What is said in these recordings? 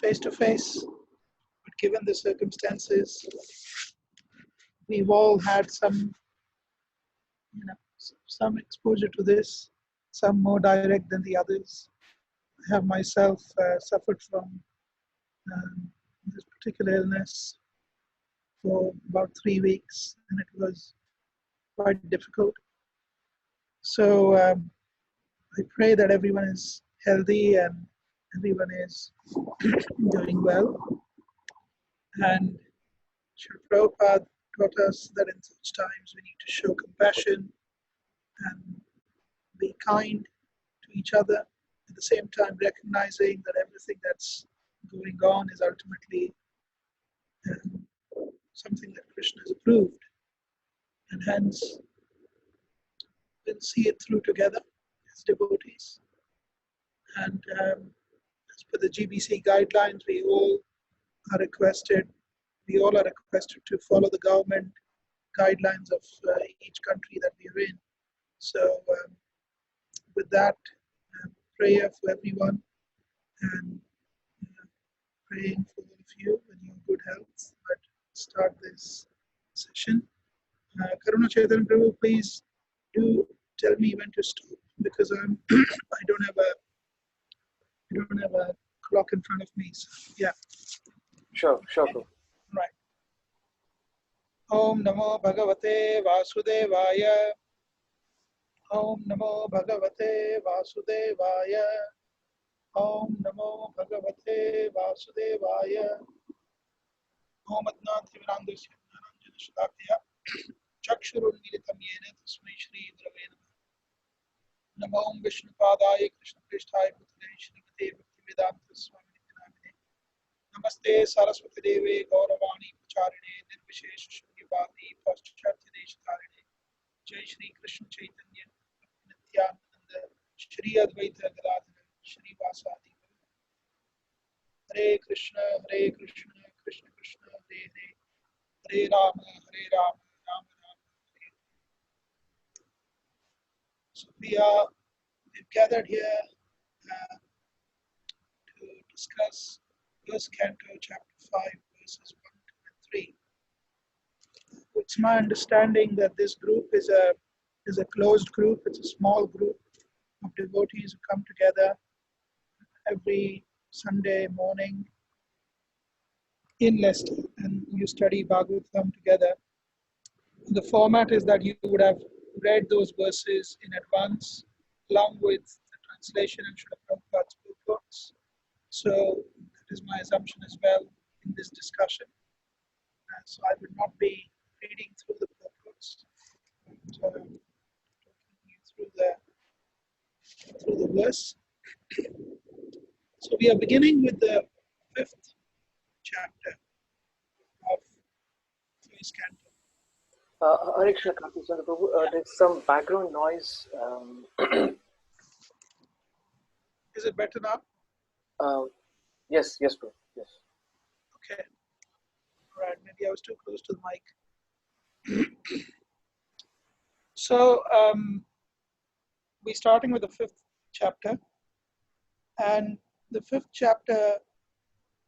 face to face. But given the circumstances, we've all had some exposure to this, some more direct than the others. I have myself suffered from this particular illness for about 3 weeks, and it was quite difficult. So I pray that everyone is healthy and everyone is doing well. And Srila Prabhupada taught us that in such times we need to show compassion and be kind to each other, at the same time recognizing that everything that's going on is ultimately um, something that Krishna has approved, and hence we'll see it through together as devotees. And as per the GBC guidelines, we all are requested to follow the government guidelines of each country that we are in. So with that, prayer for everyone, and praying for all of you and your good health. But start this session. Karuna Chaitanya Prabhu, please do tell me when to stop, because I don't have a clock in front of me. So, yeah. Sure. Right. Om Namo Bhagavate Vasudevaya. Om Namo Bhagavate Vasudevaya. Om Namo Bhagavate Vasudevaya. Om Adnat Virangasya Naranjana Shadakya Chakshurunmilitam Yena Tasmai Shri Gurave Namah. Namo Om Vishnupadaya Krishna Prishthaya Bhutale Shrimate Bhaktivedanta Swami Nityanamine. Namaste Saraswati Deve Gauravani Pacharine Nirvishesha Shunyavadi Paschatya Deshatarine. Jai Shri Krishna Chaitanya Nityananda Shri Advaita Gadadhara Shri Vasadi. Hare Krishna, Krishna Krishna, Hare Hare, Hare Rama, Rama Rama, Hare. So we've gathered here to discuss First Canto, Chapter 5, verses 1, 2, and 3. It's my understanding that this group is a closed group. It's a small group of devotees who come together every Sunday morning in Leicester, and you study Bhagavatam together. The format is that you would have read those verses in advance, along with the translation and Srila Prabhupada's purports. So that is my assumption as well in this discussion. So I would not be reading through the purports, but talking you through the verse. So we are beginning with the 5th chapter of First Canto. Hare Krishna, Prabhu, there's some background noise. Is it better now? Yes, Prabhu. Yes. Okay. All right. Maybe I was too close to the mic. So we're starting with the 5th chapter, and the 5th chapter,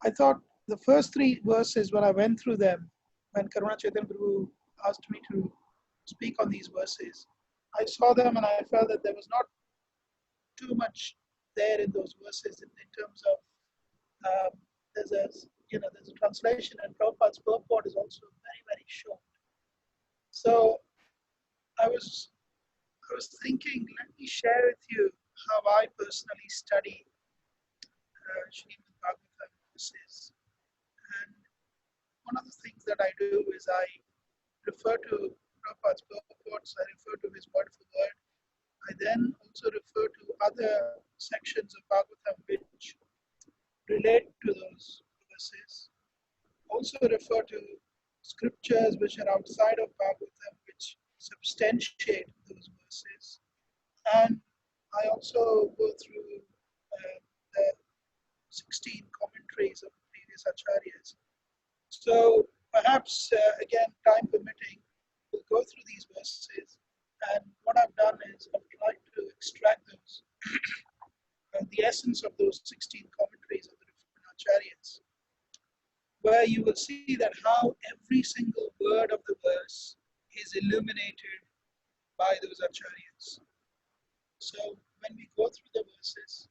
I thought the first 3 verses, when I went through them, when Karuna Chaitanya Prabhu asked me to speak on these verses, I saw them and I felt that there was not too much there in those verses in terms of there's a translation, and Prabhupada's purport is also very, very short. So I was thinking, let me share with you how I personally study Srimad Bhagavatam verses. And one of the things that I do is I refer to Prabhupada's purports, I refer to his word for word. I then also refer to other sections of Bhagavatam which relate to those verses. Also refer to scriptures which are outside of Bhagavatam which substantiate those verses. And I also go through the 16 commentaries of the previous acharyas. So perhaps, again, time permitting, we'll go through these verses. And what I've done is I've tried to extract those, the essence of those 16 commentaries of the where you will see that how every single word of the verse is illuminated by those acharyas. So when we go through the verses,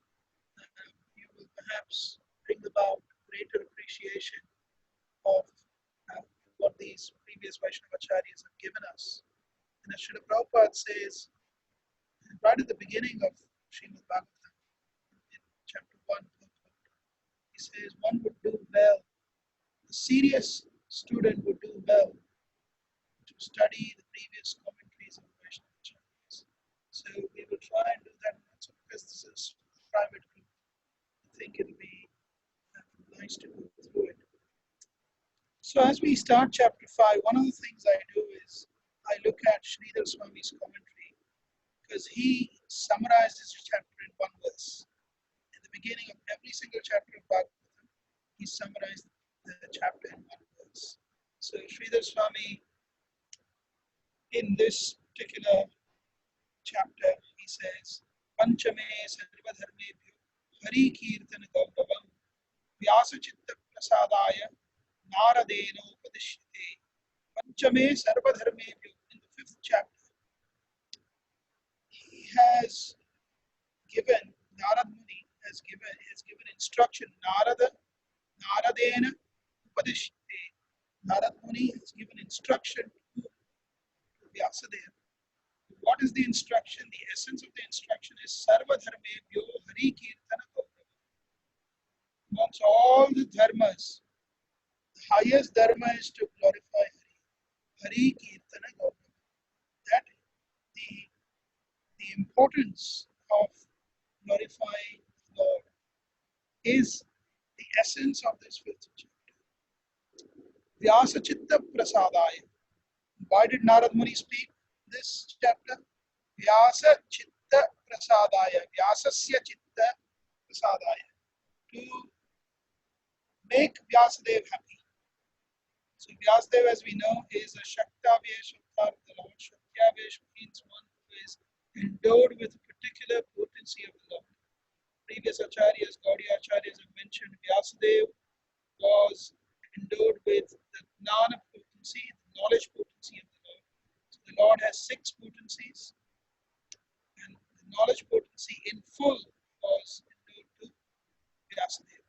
you will perhaps bring about greater appreciation of what these previous Vaishnava acharyas have given us. And as Srila Prabhupada says, right at the beginning of Srimad Bhagavatam, in chapter 1, he says, one would do well, a serious student would do well to study the previous commentaries of Vaishnava acharyas. So we will try and do that also because this is a private group. I think it will be nice to go through it. So as we start chapter 5, one of the things I do is I look at Sridhar Swami's commentary because he summarizes the chapter in one verse. In the beginning of every single chapter of Bhagavatam, he summarized the chapter in one verse. So Sridhar Swami, in this particular chapter, he says, Panchame Sarva Dharmebhyo Hari Kirtan Gauravam Vyasa Chitta Prasadaya Naradena Upadishyate. Panchame Sarva Dharmebhyo. In the fifth chapter, he has given, Narad Muni has given instruction. Naradena Upadishyate. Narad Muni has given instruction to Vyasadeva. What is the instruction? The essence of the instruction is Sarva Dharmebhyo Hari Kirtana Gauravam. Amongst all the dharmas, the highest dharma is to glorify Hari. Hari Kirtana Gauravam. That the importance of glorifying the Lord is the essence of this fifth chapter. Vyasa Chitta Prasadaya. Why did Narad Muni speak this chapter? Vyasa Chitta Prasadaya. Vyasasya Chitta Prasadaya. To make Vyasadev happy. So Vyasadev, as we know, is a Shaktavesh avatar of the Lord. Shaktavesh means one who is endowed with a particular potency of the Lord. Previous acharyas, Gaudiya acharyas have mentioned Vyasadev was endowed with the Gnana potency, the knowledge potency of the Lord. So the Lord has 6 potencies, and the knowledge potency in full was endowed to Vyasadeva.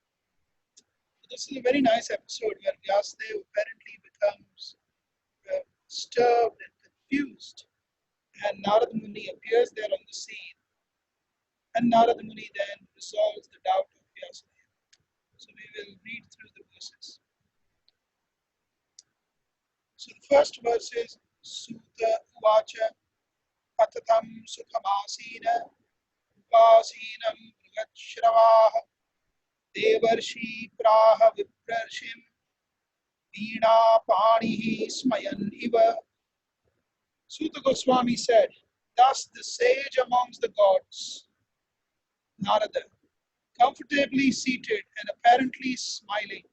So this is a very nice episode where Vyasadeva apparently becomes disturbed and confused, and Narad Muni appears there on the scene, and Narad Muni then resolves the doubt of Vyasadeva. So we will read through the verses. So the first verse is Suta Uvacha Patatam Sukhamasina Upasinam Brigachravaha Devarshi Praha Viprarshim Veena Panihi Smayan Iva. Suta Goswami said, thus the sage amongst the gods, Narada, comfortably seated and apparently smiling,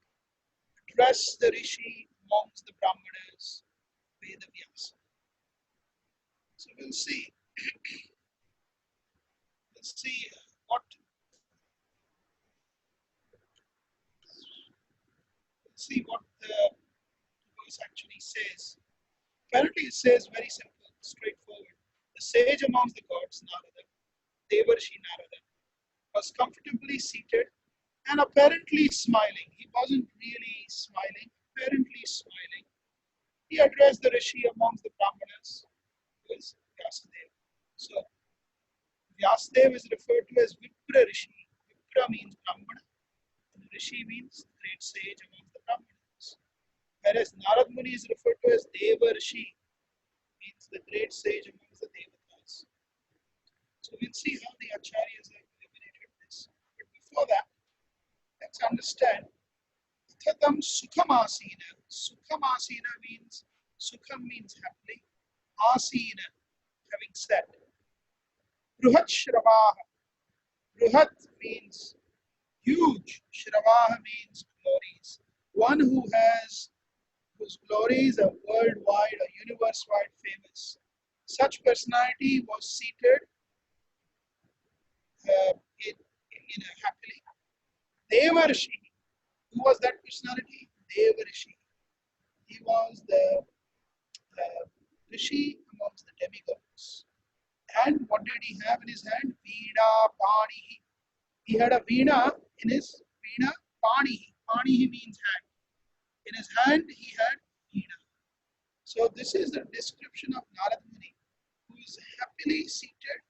addressed the Rishi amongst the Brahmanas, Vedavyasa. So we'll see what the verse actually says. Apparently, it says very simple, straightforward. The sage amongst the gods, Narada, Devarshi Narada, was comfortably seated and apparently smiling. He wasn't really smiling, apparently smiling. He addressed the Rishi amongst the Brahmanas, who is Vyasadeva. So, Vyasadeva is referred to as Vipra Rishi. Vipra means Brahmana, and Rishi means great sage amongst the Brahmanas. Whereas Narad Muni is referred to as Deva Rishi, means the great sage amongst the Devatas. So we'll see how the Acharyas have eliminated this. But before that, let's understand Tatam Sukhamasina. Sukhamasina means, Sukham means happily, Asina, having sat. Bruhat Shravaha. Bruhat means huge, Shravaha means glories. One whose glories are worldwide or universe-wide famous. Such personality was seated happily. Devarshi. Who was that personality? Deva Rishi. He was the Rishi amongst the demigods. And what did he have in his hand? Veena Panihi. He had a Veena in his Veena Panihi. Panihi means hand. In his hand, he had Veena. So this is the description of Narad Muni, who is happily seated.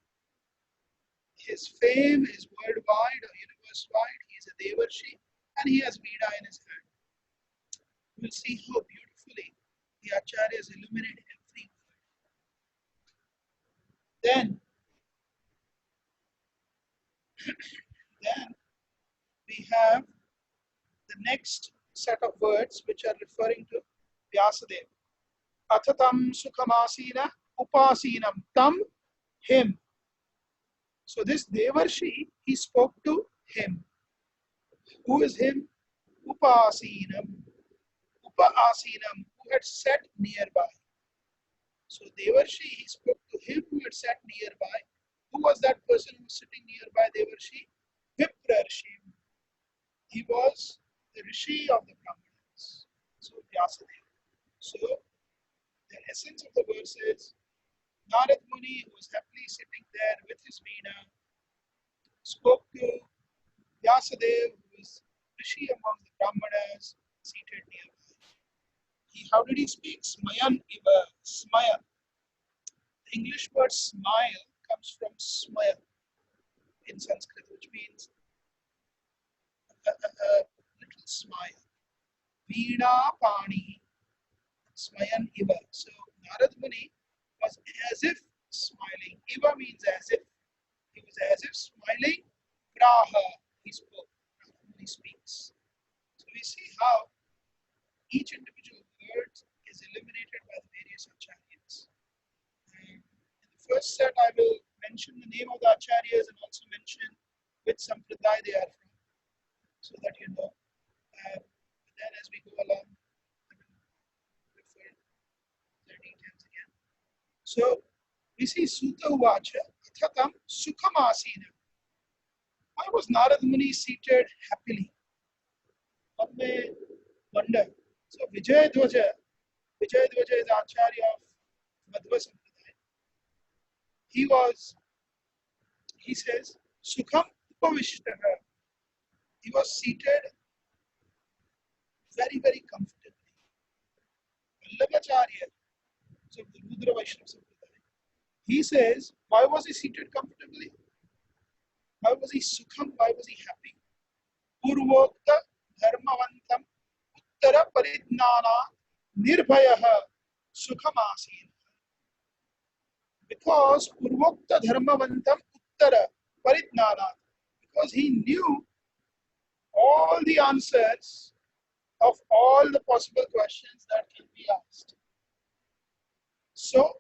His fame is worldwide or universe-wide. He is a Devarshi and he has Veena in his hand. We'll see how beautifully the Acharyas illuminate every word. Then we have the next set of words which are referring to Vyasadeva. Athatam sukhamasina upasinam tam him. So this Devarshi, he spoke to him. Who is him? Upasinam. Upasinam, who had sat nearby. So Devarshi, he spoke to him who had sat nearby. Who was that person who was sitting nearby Devarshi? Viprarshi. He was the Rishi of the Brahmanas. So Vyasadeva. So the essence of the verse is Narad Muni, who was happily sitting there with his Veena, spoke to Vyasadeva, who was Rishi among the Brahmanas, seated nearby. How did he speak? Smayan iva. Smaya. The English word smile comes from smaya in Sanskrit, which means a little smile. Veena Pani. Smayan iva. So Narad Muni was as if smiling. Iva means as if. He was as if smiling. Praha. He spoke. Narad Muni speaks. So we see how each individual word is illuminated by the various acharyas. In the first set, I will mention the name of the acharyas and also mention which sampradaya they are from, so that you know. But then as we go along, I will refer the details again. So we see Sutta Uvacha, Athatam Sukhamasina. Why was Narad Muni seated happily? One may wonder. So Vijayadwaja is Acharya of Madhva Sampradaya. He says, Sukham Upavishtaha. He was seated very, very comfortably. Vallabhacharya, so the Rudra Vaishnava Sampradaya, he says, why was he seated comfortably? Why was he Sukham? Why was he happy? Purvokta Dharmavantam Uttara Paridnana Nirbhayaha Sukhamasina. Because Purvokta Dharmavantam Uttara Paridnana, because he knew all the answers of all the possible questions that can be asked. So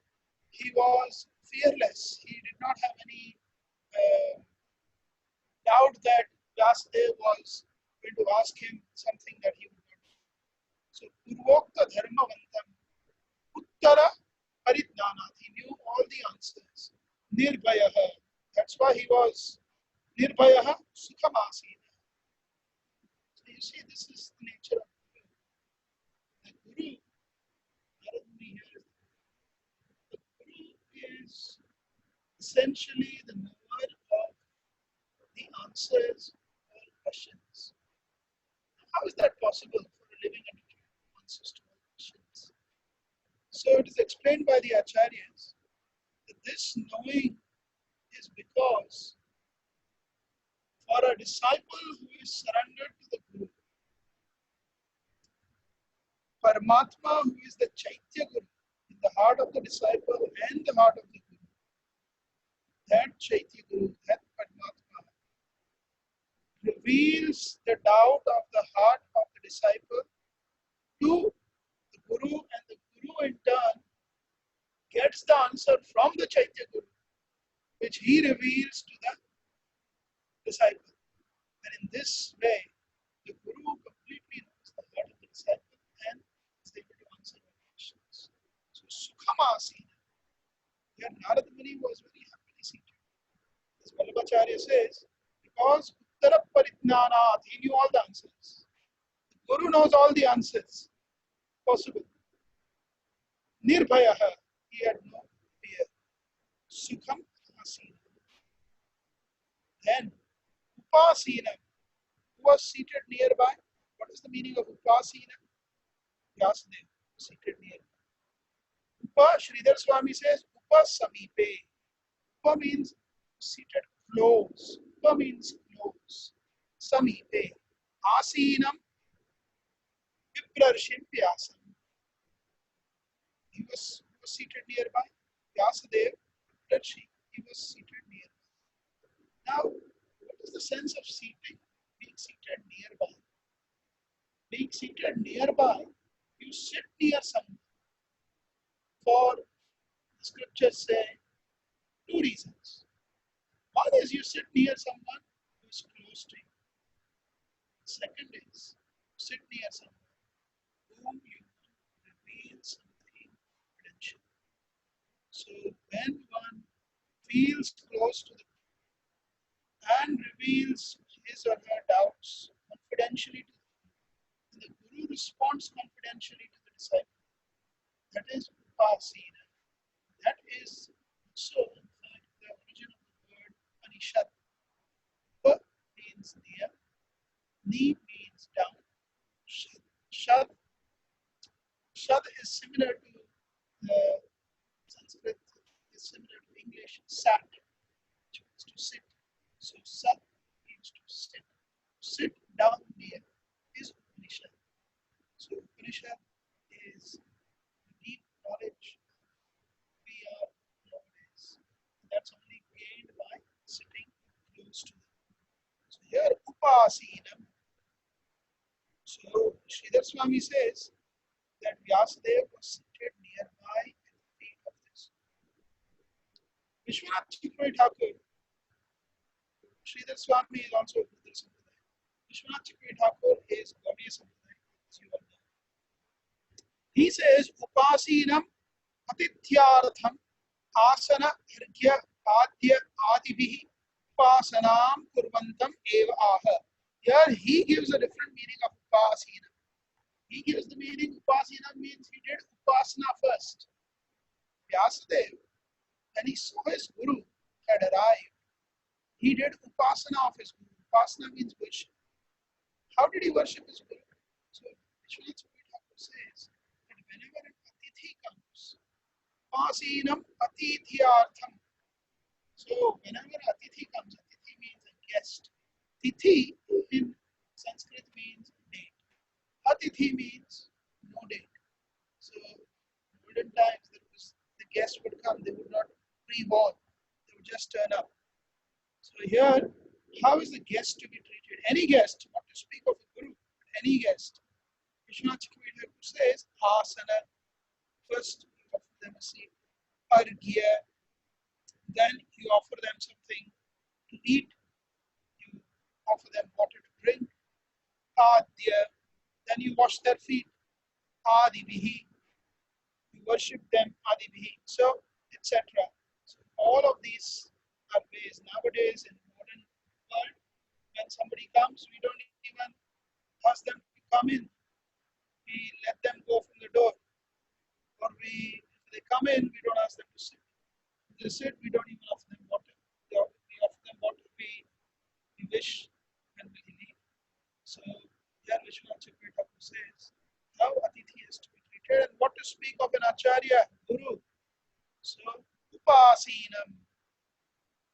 he was fearless. He did not have any doubt that Vyasadeva was going to ask him something that he would not do. So Purvokta Dharmavantam Uttara Paridnanath. He knew all the answers. Nirbhayaha. That's why he was Nirbhayaha Sukhamasina. So you see, this is the nature of the Guru. Narad Muni here. The Guru is essentially the knower of the answers to all questions. How is that possible for a living entity to answers to all questions? So it is explained by the Acharyas that this knowing is because for a disciple who is surrendered to the Guru, Paramatma, who is the Chaitya Guru, in the heart of the disciple and the heart of the Guru, that Chaitya Guru, that Paramatma, reveals the doubt of the heart of the disciple to the Guru, and the Guru in turn gets the answer from the Chaitya Guru, which he reveals to the disciple. And in this way, the Guru completely knows the heart of the disciple and is able to answer the questions. So Sukhamasina, here Narad Muni was very happily seated. As Vallabhacharya says, because Uttara Paridnanath, he knew all the answers. Guru knows all the answers possible. Nirbhayaha, he had no fear. Sukham asina. Then Upasina, who was seated nearby. What is the meaning of Upasina? Vyasadeva, seated nearby. Upa, Sridhar Swami says, Upa Samipe. Upa means seated close. Upa means close. Samipe. Asinam Viprarshim Vyasam. He was seated nearby. Vyasadeva, Viprarshi, he was seated nearby. Now, what is the sense of seating? Being seated nearby. Being seated nearby, you sit near someone for, the scriptures say, two reasons. One is you sit near someone who is close to you. Second is you sit near someone whom you reveal something confidential. So when one feels close to the and reveals his or her doubts confidentially to the Guru responds confidentially to the disciple. That is Upasina. That is so, in fact, the origin of the word Upanishad. Up means near, Ni means down, Shad. Shad is similar to Sanskrit, is similar to English, Sat, which means to sit. So Sat means to sit. Sit down near is Upanishad. So Upanishad is deep knowledge we are nowadays. That's only gained by sitting close to them. So here Upasinam. So Sridhar Swami says that Vyasadeva was seated nearby at the feet of this. Vishwanath Chakravarti Thakur, Sridhar Swami is also a Buddha Sampradaya. Vishwanath Chakravarti Thakur is Gaudiya Sampradaya, as you all know. He says, Upasinam Atithyartham Asana Arghya Adya Adibhi Upasanam Kurvantam Eva Aha. Here he gives a different meaning of Upasina. He gives the meaning Upasina means he did Upasana first. Vyasadeva, when he saw his Guru had arrived, he did Upasana of his Guru. Upasana means worship. How did he worship his Guru? So Vishwanath Chakravarti Thakur says that whenever an Atithi comes, Upasinam Atithyartham. So whenever Atithi comes, Atithi means a guest. Tithi in Sanskrit means date. Atithi means no date. So in olden times the guest would come, they would not pre-warn, they would just turn up. So here, how is the guest to be treated? Any guest, not to speak of a guru, but any guest. Vishwanath Chakravarti Thakur says, asana, first you offer them a seat, arghya, then you offer them something to eat, you offer them water to drink, adya, then you wash their feet, adibihi, you worship them, adibihi, so etc. So all of these are ways. Nowadays in modern world, when somebody comes, we don't even ask them to come in. We let them go from the door. Or if they come in, we don't ask them to sit. If they sit, we don't even offer them water. We offer them water we wish when we leave. So here Vishwanath Chakravarti Thakur says how Atithi is to be treated and what to speak of an Acharya, Guru. So Upasinam.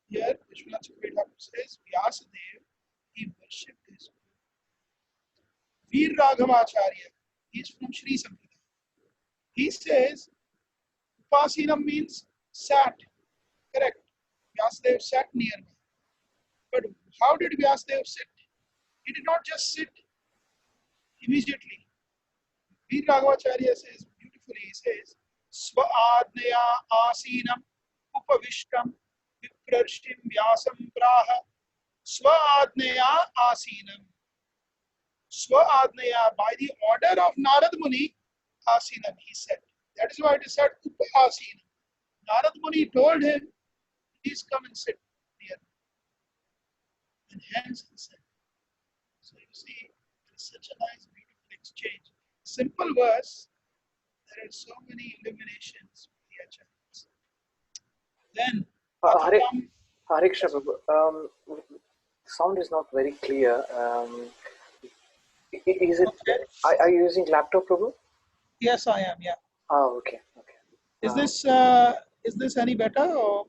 Here Vishwanath Chakravarti Thakur says Vyasadeva, he worshipped his Guru. Veer Raghavacharya, he is from Sri Sampradaya. He says Upasinam means sat, correct. Vyasadeva sat nearby. But how did Vyasadeva sit? He did not just sit immediately. Veer Raghavacharya says beautifully, he says, Sva-adnaya asinam upavishtam viprarshim vyasam praha Sva-adnaya asinam. Sva-adnaya, by the order of Narad Muni, asinam, he said. That is why it is said Upa-asinam. Narad Muni told him, please come and sit near me. And hence he said. So you see, it is such a nice, beautiful exchange. Simple verse, there are so many illuminations with the acharyas. Then, Hare, Atatam, Hare Krishna Prabhu. Sound is not very clear. Is it? okay. Are you using laptop, Prabhu? Yes, I am. Yeah. Oh, okay, okay. Is this any better or?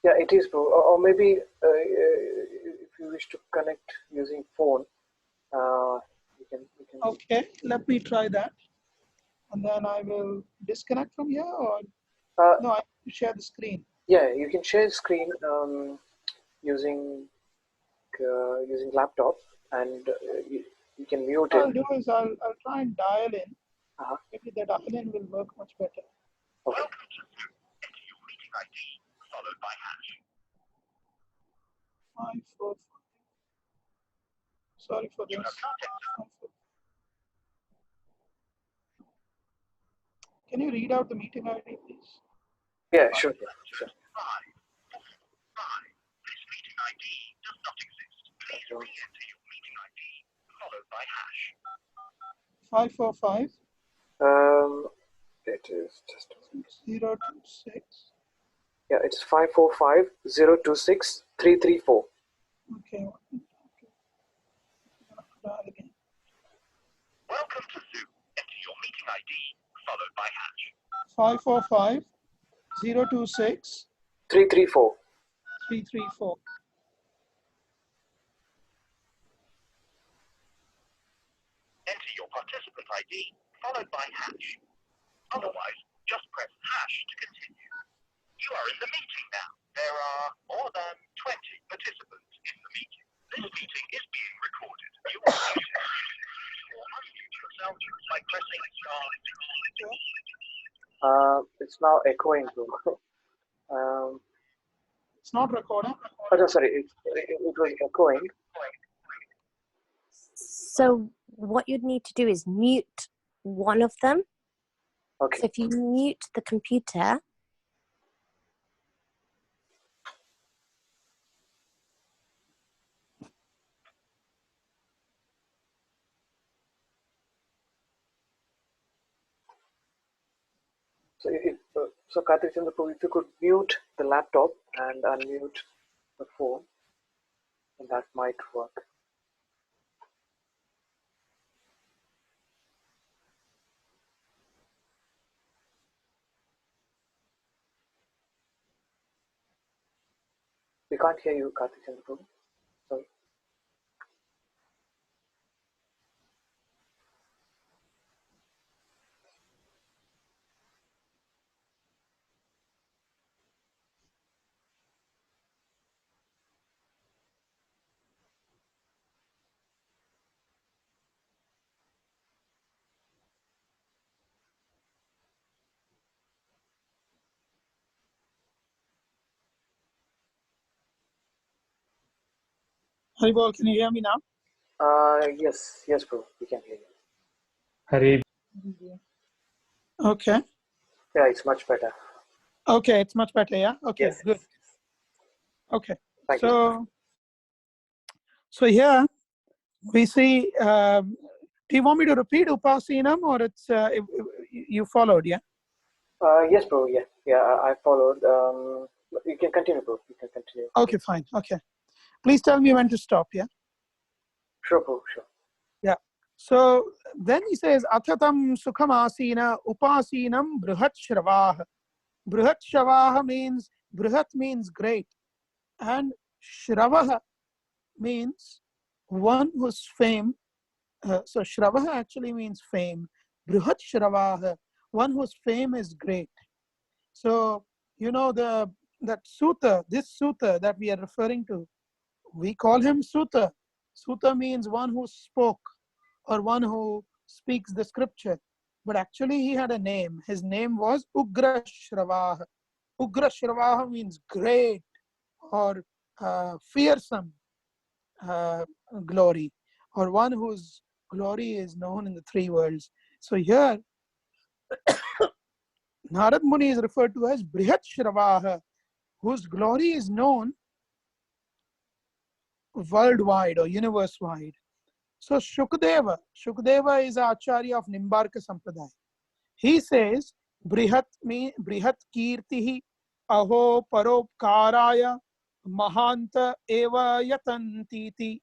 Yeah, it is, Prabhu. Or maybe if you wish to connect using phone, you can. Okay, let me try that, and then I will disconnect from here, or no? I have to share the screen. Yeah, you can share the screen using laptop, and you can mute What I'll it. do is I'll try and dial in. Uh-huh. Maybe the dial in will work much better. Okay. Enter your meeting ID followed by hash. 545. Sorry for this. Can you read out the meeting ID, please? Yeah, sure. Sure. 5. This meeting ID does not exist. Please re-enter your meeting ID followed by hash. 545 It is just 026. yeah. It's 545-026-334. Okay. Dial again. Welcome to Zoom. Enter your meeting ID followed by hash. 545 026 334. 334. Enter your participant ID followed by hash. Otherwise, just press hash to continue. You are in the meeting now. There are more than 20 participants in the meeting. This meeting is being recorded. You are muted. Or unmute yourself by pressing star. It's now echoing. It's not recording. Oh, no, sorry. It was echoing. So what you'd need to do is mute one of them. Okay. So if you mute the computer, So Karthik Chandra Prabhu, if you could mute the laptop and unmute the phone, and that might work. We can't hear you, Karthik Chandra Prabhu. Sorry. Haribol, can you hear me now? Yes, bro. We can hear you. Hari. Okay. Yeah, it's much better. Okay, it's much better, yeah? Okay, Yes. good. Okay. Thank you. So here we see, do you want me to repeat Upasinam, or it's you followed, yeah? Yes, bro. Yeah, I followed. You can continue, bro. You can continue. Okay, fine. Okay. Please tell me when to stop, yeah? Sure, bro. Sure. Yeah. So then he says, Athatam sukham asina upasinam bruhat shravah. Bruhat shravah means, bruhat means great. And shravah means one whose fame. So shravah actually means fame. Bruhat shravah, one whose fame is great. So, you know, that sutta, this sutta that we are referring to, we call him sutta. Sutta means one who spoke, or one who speaks the scripture. But actually he had a name. His name was Ugra Shravah. Ugra Shravah means great or fearsome glory, or one whose glory is known in the three worlds. So here, Narad Muni is referred to as Brihat Shravah, whose glory is known worldwide or universe-wide. So Shukdeva is an Acharya of Nimbarka Sampradaya. He says, Brihat Kirtihi Aho Paropkaraya Mahanta Eva Yatantiti.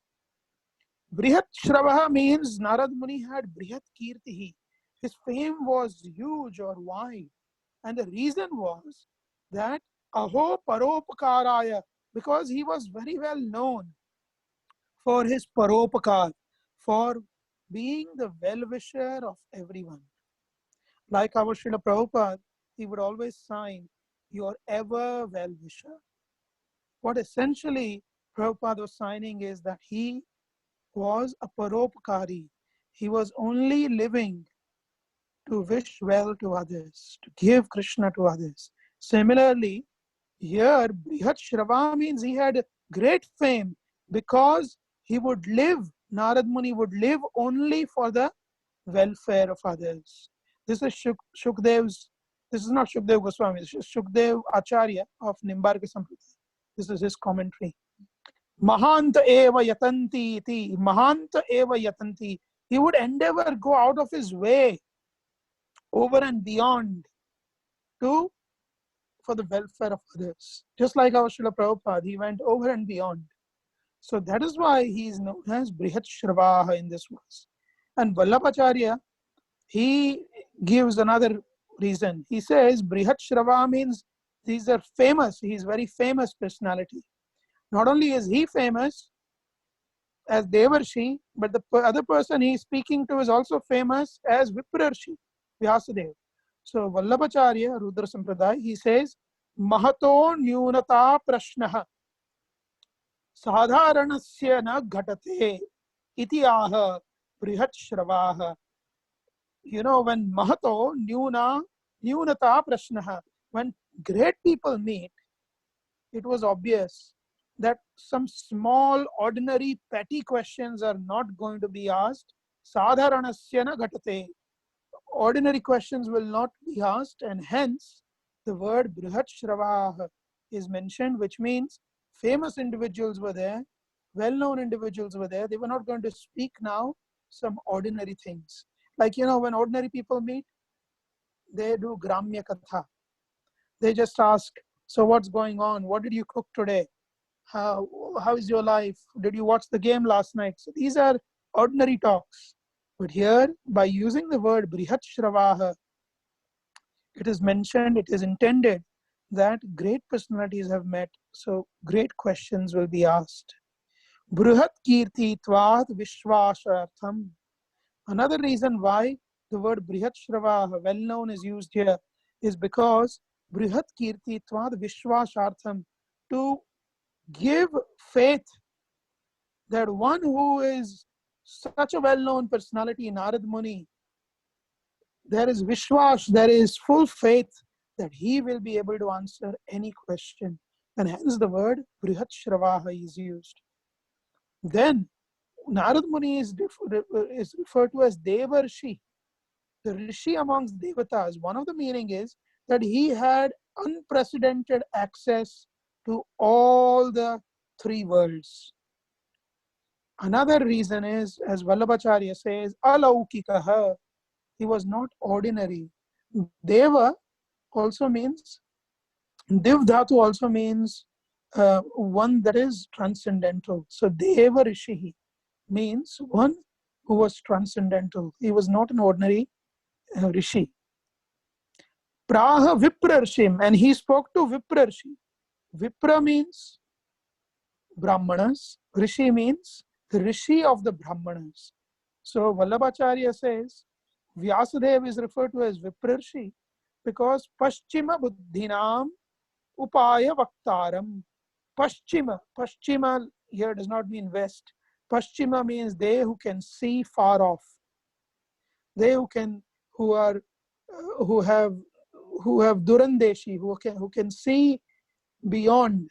Brihat Shravaha means Narad Muni had Brihat Kirtihi. His fame was huge or wide. And the reason was that Aho Paropkaraya, because he was very well known for his Paropakar, for being the well-wisher of everyone. Like our Srila Prabhupada, he would always sign, your ever well-wisher. What essentially Prabhupada was signing is that he was a Paropakari. He was only living to wish well to others, to give Krishna to others. Similarly, here Brihat Shrava means he had great fame because he would live, Narad Muni would live only for the welfare of others. This is Shukdev's, this is not Shukdev Goswami, this is Shukdev Acharya of Nimbarka Sampradaya. This is his commentary. Mahanta eva yatanti iti, Mahanta eva yatanti. He would endeavor, go out of his way, over and beyond, for the welfare of others. Just like our Srila Prabhupada, he went over and beyond. So that is why he is known as Brihat Shravaha in this verse. And Vallabhacharya, he gives another reason. He says Brihat Shrava means these are famous. He is very famous personality. Not only is he famous as Devarshi, but the other person he is speaking to is also famous as Viprarshi, Vyasadeva. So Vallabhacharya, Rudra Sampradaya, he says, Mahato Nyunata Prashnaha Sadharanasya na ghatate iti aha Brihat Shravaha. You know, when Mahato Nyunata Prashnaha, when great people meet, it was obvious that some small, ordinary, petty questions are not going to be asked. Sadharanasya na ghatate. Ordinary questions will not be asked, and hence the word Brihat Shravaha is mentioned, which means famous individuals were there, well-known individuals were there. They were not going to speak now some ordinary things. Like, you know, when ordinary people meet, they do Gramya Katha. They just ask, so what's going on? What did you cook today? How is your life? Did you watch the game last night? So these are ordinary talks. But here, by using the word Brihat Shravaha, it is mentioned, it is intended that great personalities have met, so great questions will be asked. Brihat Kirti Tvad Vishwasartham. Another reason why the word Brihat Shravaha, well known, is used here is because Brihat Kirti Tvad Vishwasartham, to give faith that one who is such a well-known personality, Narad Muni, there is Vishwas, there is full faith that he will be able to answer any question. And hence the word Brihat Shravaha is used. Then Narad Muni is referred to as Devarshi, the Rishi amongst Devatas. One of the meaning is that he had unprecedented access to all the three worlds. Another reason is, as Vallabhacharya says, Alaukikaha, he was not ordinary. Deva also means, Div Dhatu also means one that is transcendental. So Deva Rishihi means one who was transcendental. He was not an ordinary Rishi. Praha Viprarshim, and he spoke to Viprarshi. Vipra means Brahmanas. Rishi means the Rishi of the Brahmanas. So Vallabhacharya says Vyasadeva is referred to as Viprarshi because Paschima Buddhinam Upaya Vaktaram. Paschima here does not mean west. Paschima means they who can see far off. They who have Durandeshi, who can see beyond.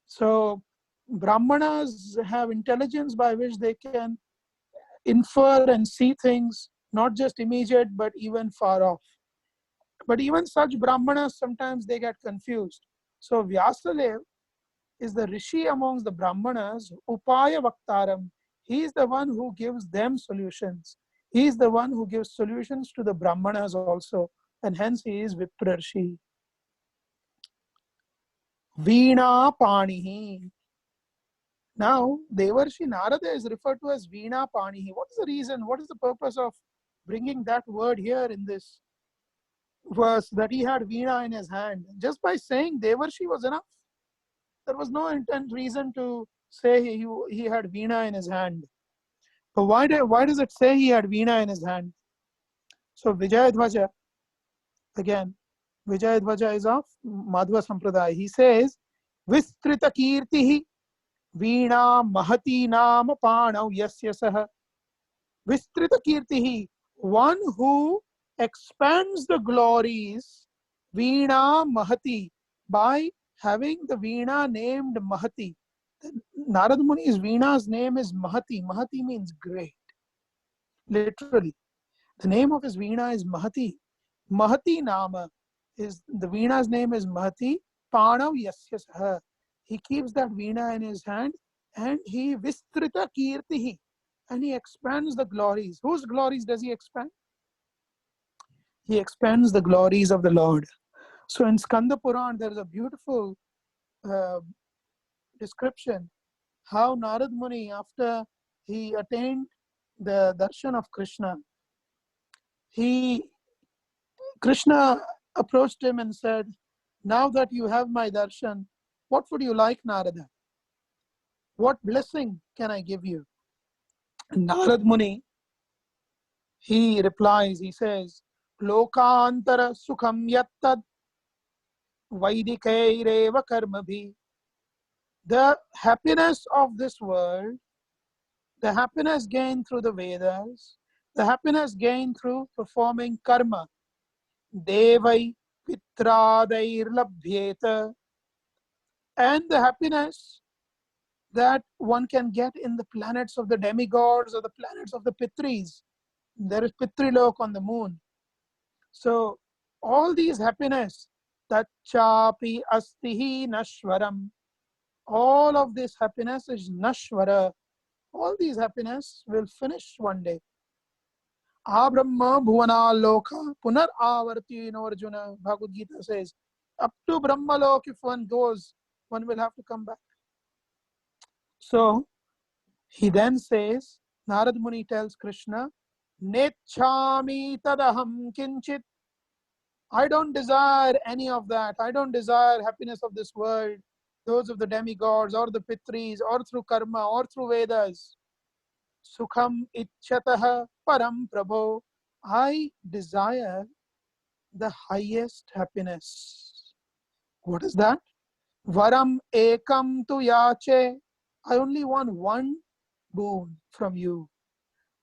So Brahmanas have intelligence by which they can infer and see things, not just immediate, but even far off. But even such Brahmanas, sometimes they get confused. So Vyasadeva is the Rishi amongst the Brahmanas, Upaya Vaktaram. He is the one who gives them solutions. He is the one who gives solutions to the Brahmanas also, and hence he is Viprarshi. Veena Panihi. Now, Devarshi Narada is referred to as Veena Panihi. What is the reason? What is the purpose of bringing that word here in this verse, that he had Veena in his hand? Just by saying Devarshi was enough. There was no reason to say he had Veena in his hand. But why does it say he had Veena in his hand? So Vijayadhvaja, again, Vijayadhvaja is of Madhva Sampradaya. He says, Vistrita Kirtihi Veena Mahati Nama Panav Yasya Saha. Vistrita Kirtihi, one who expands the glories, Veena Mahati, by having the Veena named Mahati. Narad Muni's Veena's name is Mahati. Mahati means great. Literally. The name of his Veena is Mahati. Mahati Nama is, the Veena's name is Mahati. Panav Yasya Saha. He keeps that Veena in his hand and he Vistrita Kirtihi. And he expands the glories. Whose glories does he expand? He expands the glories of the Lord. So in Skanda Puran, there is a beautiful description how Narad Muni, after he attained the darshan of Krishna, Krishna approached him and said, now that you have my darshan, what would you like, Narada? What blessing can I give you? And Narad Muni, he replies, he says, Lokantara sukham yattad vaidikaireva karmabhi. The happiness of this world, the happiness gained through the Vedas, the happiness gained through performing karma, devai pitradair labhyeta, and the happiness that one can get in the planets of the demigods or the planets of the Pitris. There is Pitrilok on the moon. So all these happiness, tachapi astihi nashwaram, all of this happiness is nashwara. All these happiness will finish one day. Abrahma bhuvana loka punar avarti, Arjuna. Bhagavad Gita says, up to Brahma Lok, if one goes, one will have to come back. So he then says, Narad Muni tells Krishna, Nechami tadaham kinchit. I don't desire any of that. I don't desire happiness of this world, those of the demigods or the Pitris or through karma or through Vedas. Sukham icchataha param prabho. I desire the highest happiness. What is that? Varam ekam tu yache. I only want one boon from you.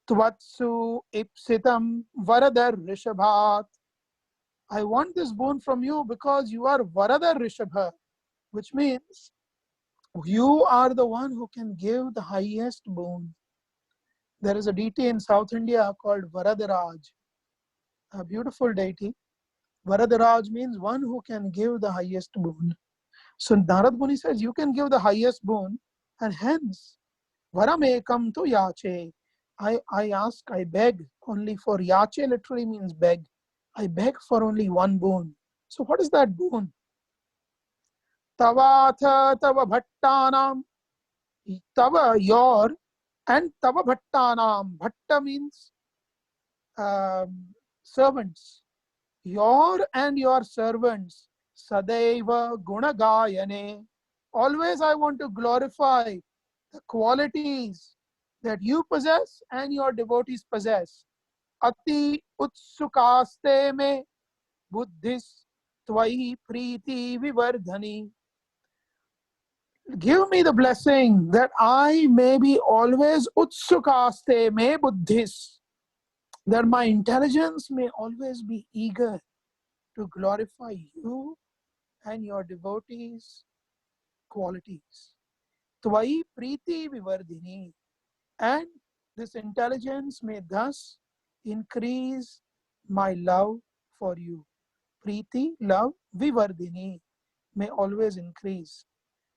Tvatsu ipsitam varadar rishabhat. I want this boon from you because you are Varadar Rishabha, which means you are the one who can give the highest boon. There is a deity in South India called Varadaraj, a beautiful deity. Varadaraj means one who can give the highest boon. So Narad Muni says, you can give the highest boon, and hence, Varam ekam tu yache. I ask, I beg only for, yache literally means beg. I beg for only one boon. So what is that boon? Tavatha tava bhattanam. Tava, your, and tava bhattanam. Bhatta means servants. Your and your servants. Sadaiva gunagayane. Always I want to glorify the qualities that you possess and your devotees possess. Ati utsukaste me buddhis tvai priti vivardhani. Give me the blessing that I may be always utsukaste me buddhis, that my intelligence may always be eager to glorify you and your devotees' qualities. Tvai priti vivardhini. And this intelligence may thus increase my love for you. Priti, love, vivardhini, may always increase.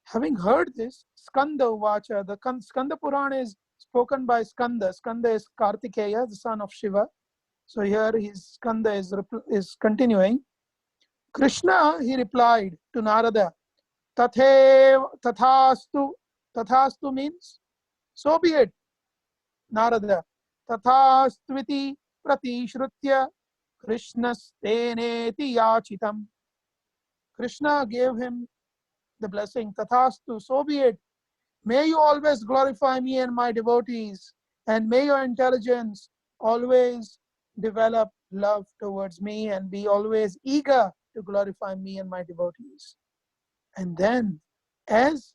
Having heard this, Skanda Uvacha, the Skanda Puran is spoken by Skanda. Skanda is Kartikeya, the son of Shiva. So here his Skanda is continuing. Krishna, he replied to Narada, Tathastu. Tathastu means, so be it. Narada, Tathastviti pratishrutya Krishnasteneti yachitam. Krishna gave him the blessing, Tathastu, so be it. May you always glorify me and my devotees, and may your intelligence always develop love towards me and be always eager to glorify me and my devotees. And then, as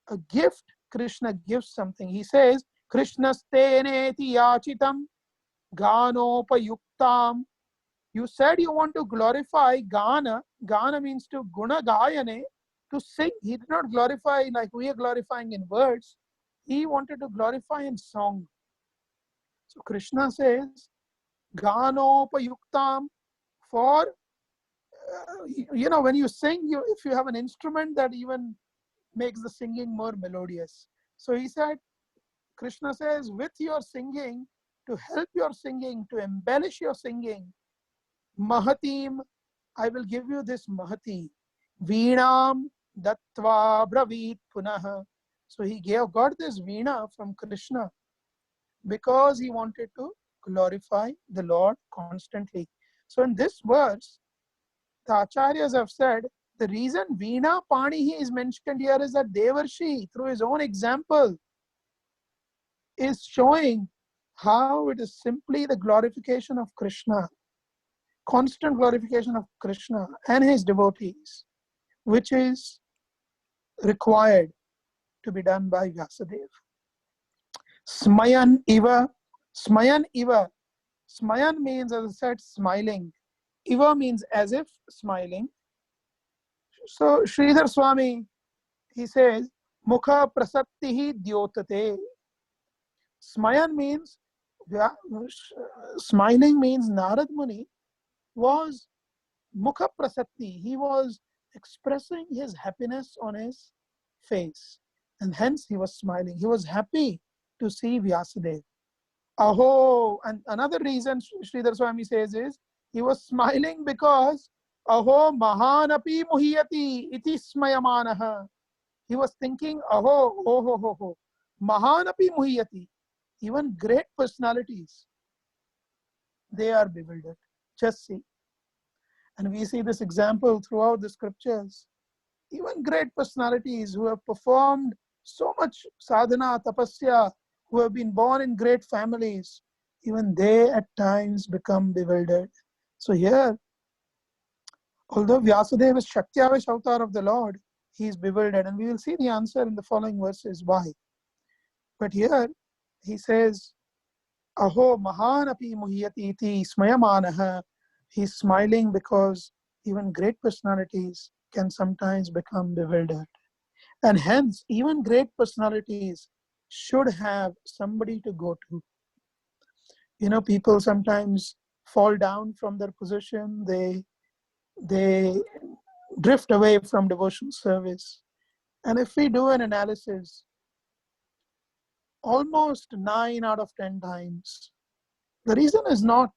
a gift, Krishna gives something. He says, Krishna steneti yachitam ganopayuktam. You said you want to glorify Gana. Gana means to guna gayane, to sing. He did not glorify like we are glorifying in words. He wanted to glorify in song. So Krishna says, Ganopayuktam, for, when you sing, if you have an instrument that even makes the singing more melodious. So he said, Krishna says, with your singing, to help your singing, to embellish your singing, Mahatim, I will give you this Mahati. Veenam Dattva Bravit Punaha. So he got this Veena from Krishna because he wanted to glorify the Lord constantly. So in this verse, the Acharyas have said, the reason Veena Panihi is mentioned here is that Devarshi, through his own example, is showing how it is simply the glorification of Krishna, constant glorification of Krishna and his devotees, which is required to be done by Vyasadeva. Smayan Iva. Smayan Iva. Smayan means, as I said, smiling. Iva means as if smiling. So Sridhar Swami, he says, Mukha prasattihi dyotate. Smayan means, smiling means Narad Muni was Mukha prasatti. He was expressing his happiness on his face. And hence he was smiling. He was happy to see Vyasadeva. Aho, and another reason Sridhar Swami says is, he was smiling because Aho mahanapi muhiyati iti smayamanaha. He was thinking, Aho, ho, ho, ho, ho. Mahanapi muhiyati. Even great personalities, they are bewildered. Just see. And we see this example throughout the scriptures. Even great personalities who have performed so much sadhana, tapasya, who have been born in great families, even they at times become bewildered. So here, although Vyasadeva is Shakti-Avesh avatar of the Lord, he is bewildered. And we will see the answer in the following verses why. But here, he says, Aho mahanapi muhiyati iti smayamanaha. He's smiling because even great personalities can sometimes become bewildered. And hence, even great personalities should have somebody to go to. People sometimes fall down from their position. They drift away from devotional service. And if we do an analysis, almost 9 out of 10 times, the reason is not,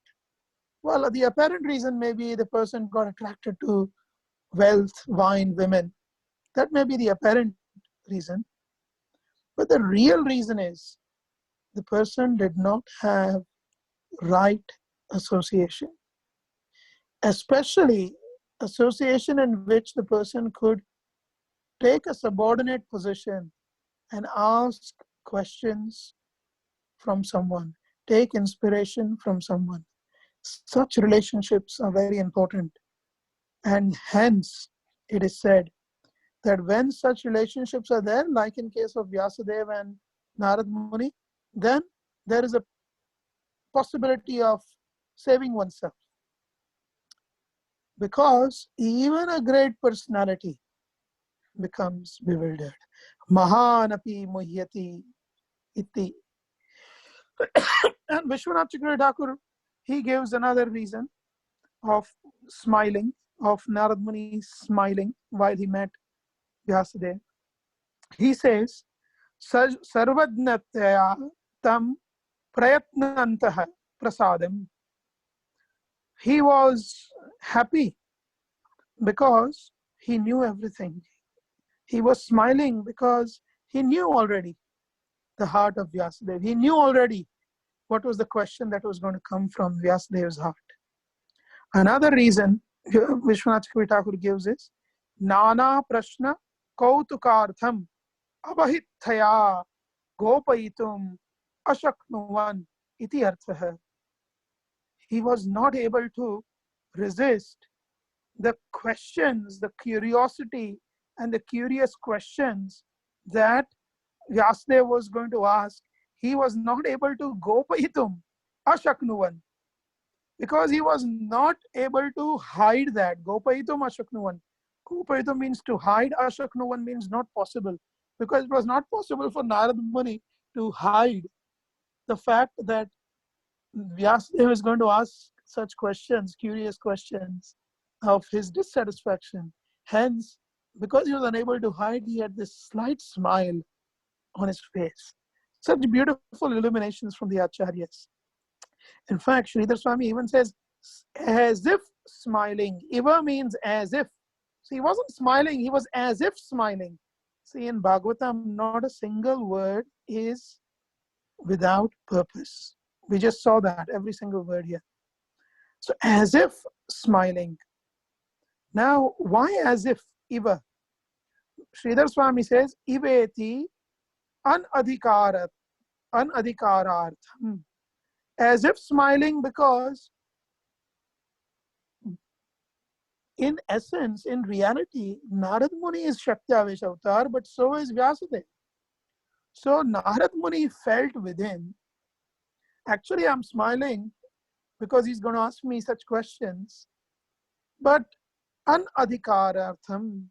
well, the apparent reason may be the person got attracted to wealth, wine, women. That may be the apparent reason. But the real reason is the person did not have right association, especially association in which the person could take a subordinate position and ask questions from someone, take inspiration from someone. Such relationships are very important. And hence, it is said that when such relationships are there, like in case of Vyasadeva and Narad Muni, then there is a possibility of saving oneself. Because even a great personality becomes bewildered. Mahanapi muhyati iti. And Vishwanath Chakravarti Thakur, he gives another reason of smiling, of Narad Muni smiling while he met Vyasadeva. He says, Sarvajnatya tam prayatnantah prasadam. He was happy because he knew everything. He was smiling because he knew already the heart of Vyasadeva. He knew already what was the question that was going to come from Vyasadev's heart. Another reason Vishwanath Chakravarti Thakur gives is Nana Prashna Kautukartham Abahithaya Gopaitum Ashaknuvan iti arthaha. He was not able to resist the questions, the curiosity and the curious questions that Vyasadeva was going to ask. He was not able to Gopaitum Ashaknuvan, because he was not able to hide that. Gopaitum Ashaknuvan. Gopaitum means to hide, Ashaknuvan means not possible, because it was not possible for Narad Muni to hide the fact that Vyasadeva is going to ask such questions, curious questions of his dissatisfaction. Hence, because he was unable to hide, he had this slight smile on his face. Such beautiful illuminations from the Acharyas. In fact, Sridhar Swami even says, as if smiling. Iva means as if. So he wasn't smiling, he was as if smiling. See, in Bhagavatam, not a single word is without purpose. We just saw that, every single word here. So as if smiling. Now, why as if Iva? Sridhar Swami says, Iveti anadhikarat, anadhikarartham. As if smiling, because in essence, in reality, Narad Muni is Shakti-Avesh avatar, but so is Vyasadeva. So Narad Muni felt within, actually I'm smiling because he's going to ask me such questions, but anadhikarartham.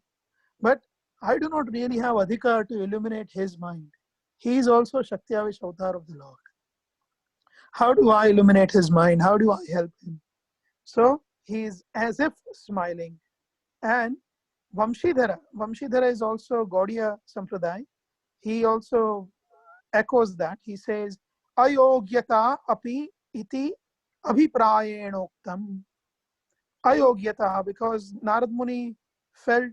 But I do not really have adhikar to illuminate his mind. He is also Shakti-Avesh avatar of the Lord. How do I illuminate his mind? How do I help him? So he is as if smiling. And Vamshidhara. Vamshidhara is also Gaudiya Sampradaya. He also echoes that. He says, Ayogyata api iti abhiprayenoktam. Ayogyata, because Narad Muni felt,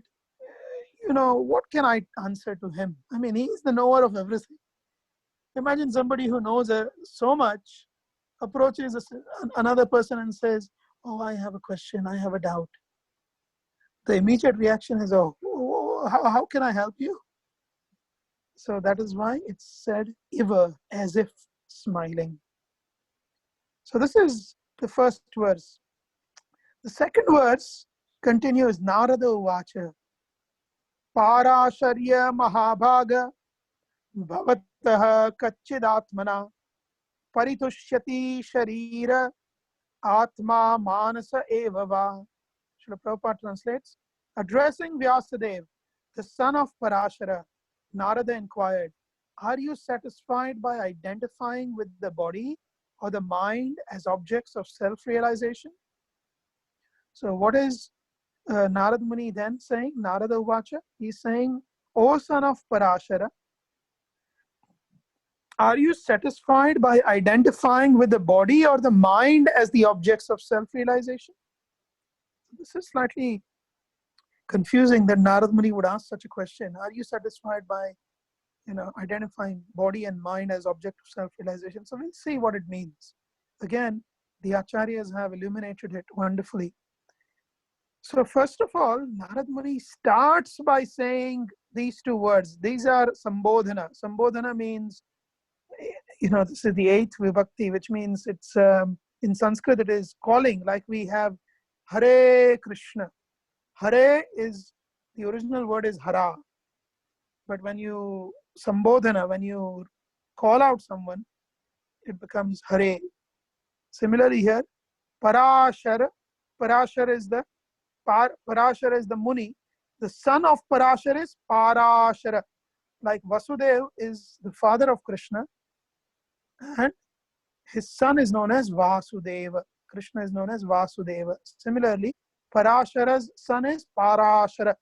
what can I answer to him? I mean, he is the knower of everything. Imagine somebody who knows so much approaches another person and says, oh, I have a question, I have a doubt. The immediate reaction is, oh, how can I help you? So that is why it's said, Iva, as if smiling. So this is the first verse. The second verse continues, Narada Uvacha, Parasharya Mahabhaga Bhavataha Kachidatmana Paritushyati Sharira Atma Manasa Evava. Srila Prabhupada translates, addressing Vyasadeva, the son of Parashara, Narada inquired, are you satisfied by identifying with the body or the mind as objects of self-realization? So what is Narad Muni then saying? Narada Uvacha, he's saying, O son of Parashara, are you satisfied by identifying with the body or the mind as the objects of self-realization? This is slightly confusing that Narad Muni would ask such a question. Are you satisfied by identifying body and mind as object of self-realization? So we'll see what it means. Again, the Acharyas have illuminated it wonderfully. So first of all, Narad Muni starts by saying these two words. These are Sambodhana. Sambodhana means, this is the 8th vibhakti, which means it's, in Sanskrit it is calling, like we have Hare Krishna. Hare is, the original word is Hara. But when you Sambodhana, when you call out someone, it becomes Hare. Similarly here, Parashara. Parashara is the Muni. The son of Parashara is Parashara. Like Vasudeva is the father of Krishna, and his son is known as Vasudeva. Krishna is known as Vasudeva. Similarly, Parashara's son is Parashara.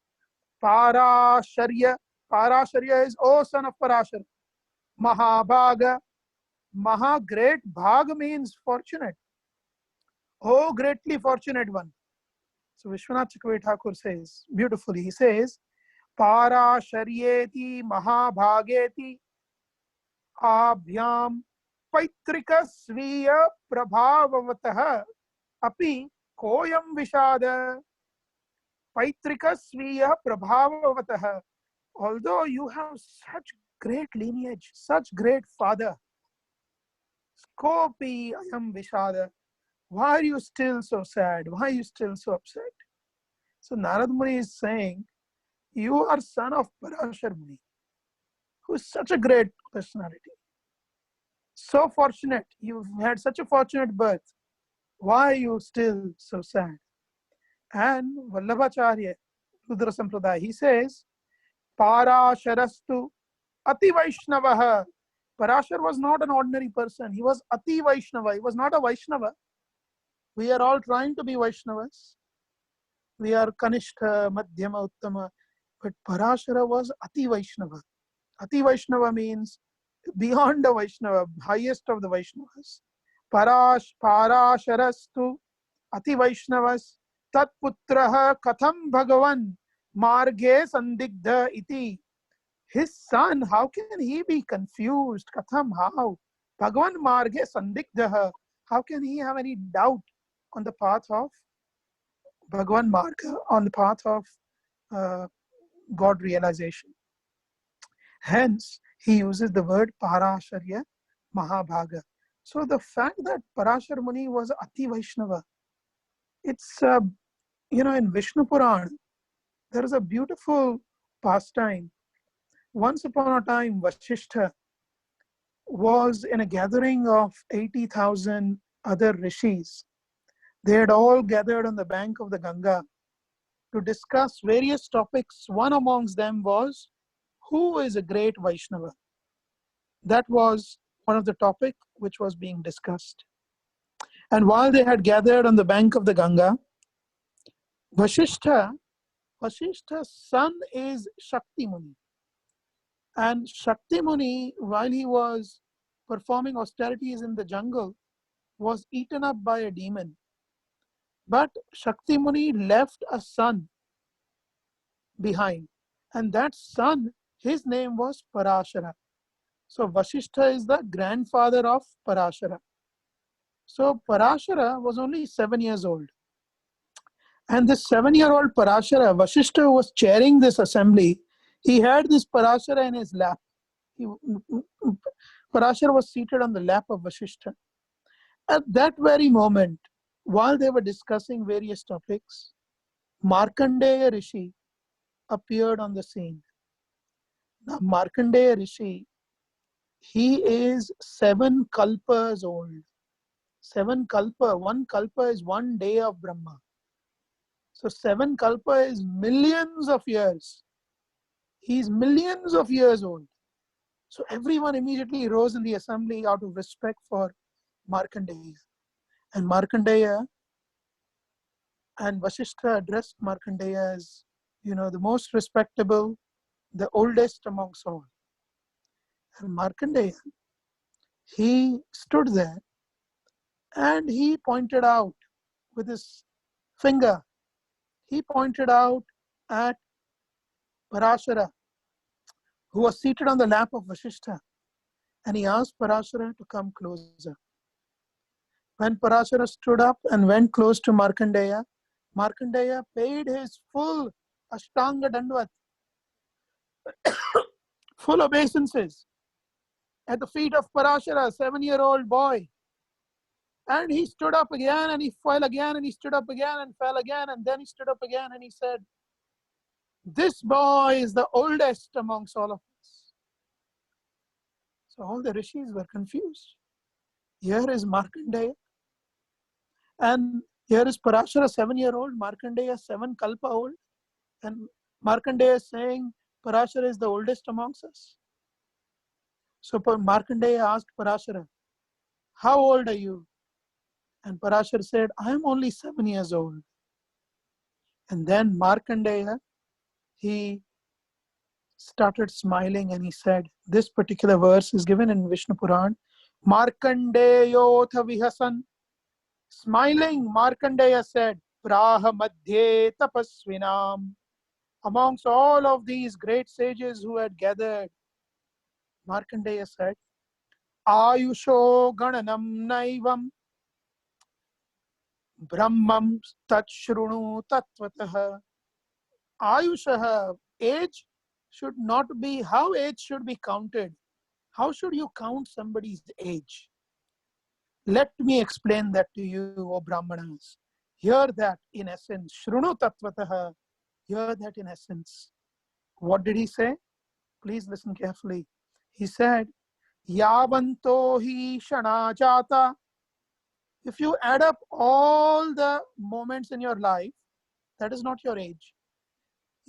Parasharya. Parasharya is, O son of Parashara. Mahabhaga. Maha, great. Bhag means fortunate. Oh, greatly fortunate one. So Vishwanath Chakravarti Thakur says beautifully, he says, Para Sharyeti Mahabhageti Abhyam Paitrika Sviya Prabhavavatah Api Koyam Vishada Paitrika Sviya Prabhavavatah. Although you have such great lineage, such great father, Skopi Ayam Vishada, why are you still so sad? Why are you still so upset? So Narad Muni is saying, you are son of Parashar Muni, who is such a great personality. So fortunate, you've had such a fortunate birth. Why are you still so sad? And Vallabhacharya, Rudra Sampradaya, he says, Parasharastu Ati Vaishnavaha. Parashar was not an ordinary person. He was Ati Vaishnava. He was not a Vaishnava. We are all trying to be Vaishnavas. We are Kanishta, Madhyama, Uttama. But Parashara was Ati Vaishnava. Ati Vaishnava means beyond the Vaishnava, highest of the Vaishnavas. Parasharastu Ati Vaishnavas Tat Putraha Katham Bhagavan Marge Sandigdha Iti. His son, how can he be confused? Katham, how? Bhagavan Marge Sandigdha. How can he have any doubt on the path of Bhagavan Marga, on the path of God realization? Hence, he uses the word Parasharya Mahabhaga. So the fact that Parashar Muni was Ati Vaishnava, it's, in Vishnu Puran, there is a beautiful pastime. Once upon a time, Vasishtha was in a gathering of 80,000 other rishis. They had all gathered on the bank of the Ganga to discuss various topics. One amongst them was, who is a great Vaishnava? That was one of the topic which was being discussed. And while they had gathered on the bank of the Ganga, Vasishtha's son is Shakti Muni. And Shakti Muni, while he was performing austerities in the jungle, was eaten up by a demon. But Shakti Muni left a son behind. And that son, his name was Parashara. So Vasishtha is the grandfather of Parashara. So Parashara was only 7 years old. And this 7-year-old Parashara, Vasishtha was chairing this assembly. He had this Parashara in his lap. Parashara was seated on the lap of Vasishtha. At that very moment, while they were discussing various topics, Markandeya Rishi appeared on the scene. Now, Markandeya Rishi, he is 7 kalpas old. 7 kalpa, 1 kalpa is 1 day of Brahma. So 7 kalpa is millions of years. He's millions of years old. So everyone immediately rose in the assembly out of respect for Markandeya. And Markandeya and Vasishtha addressed Markandeya as, the most respectable, the oldest amongst all. And Markandeya, he stood there and he pointed out with his finger, he pointed out at Parashara, who was seated on the lap of Vasishtha, and he asked Parashara to come closer. When Parashara stood up and went close to Markandeya, Markandeya paid his full Ashtanga Dandvat, full obeisances at the feet of Parashara, 7-year-old boy. And he stood up again and he fell again and he stood up again and fell again and then he stood up again and he said, this boy is the oldest amongst all of us. So all the rishis were confused. Here is Markandeya and here is Parashara, 7-year-old, Markandeya 7 kalpa old, and Markandeya is saying Parashara is the oldest amongst us. So Markandeya asked Parashara, how old are you? And Parashara said, I am only 7 years old. And then Markandeya, he started smiling and he said, this particular verse is given in Vishnu Puran, Markandeyotha vihasan. Smiling, Markandeya said, Praha madhye tapasvinam. Amongst all of these great sages who had gathered, Markandeya said, Ayusho gananam naivam brahmam tatshrunu tatvatah. Ayushaha, age should not be, how age should be counted? How should you count somebody's age? Let me explain that to you, O Brahmanas. Hear that in essence. Shrunu tatvatah. Hear that in essence. What did he say? Please listen carefully. He said, Yavanto hi shana jata. If you add up all the moments in your life, that is not your age.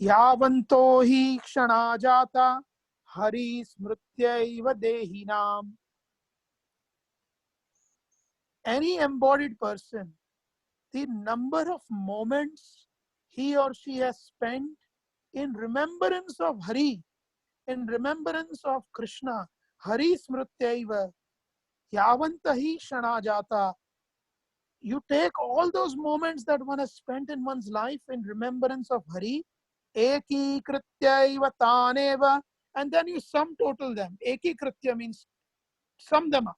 Yavanto hi kshana jata hari smrityaiva dehinam. Any embodied person, the number of moments he or she has spent in remembrance of Hari, in remembrance of Krishna, Hari smrityaiva, yavantahi shana jata. You take all those moments that one has spent in one's life in remembrance of Hari, eki krityaiva taneva, and then you sum total them. Eki kritya means sum them up.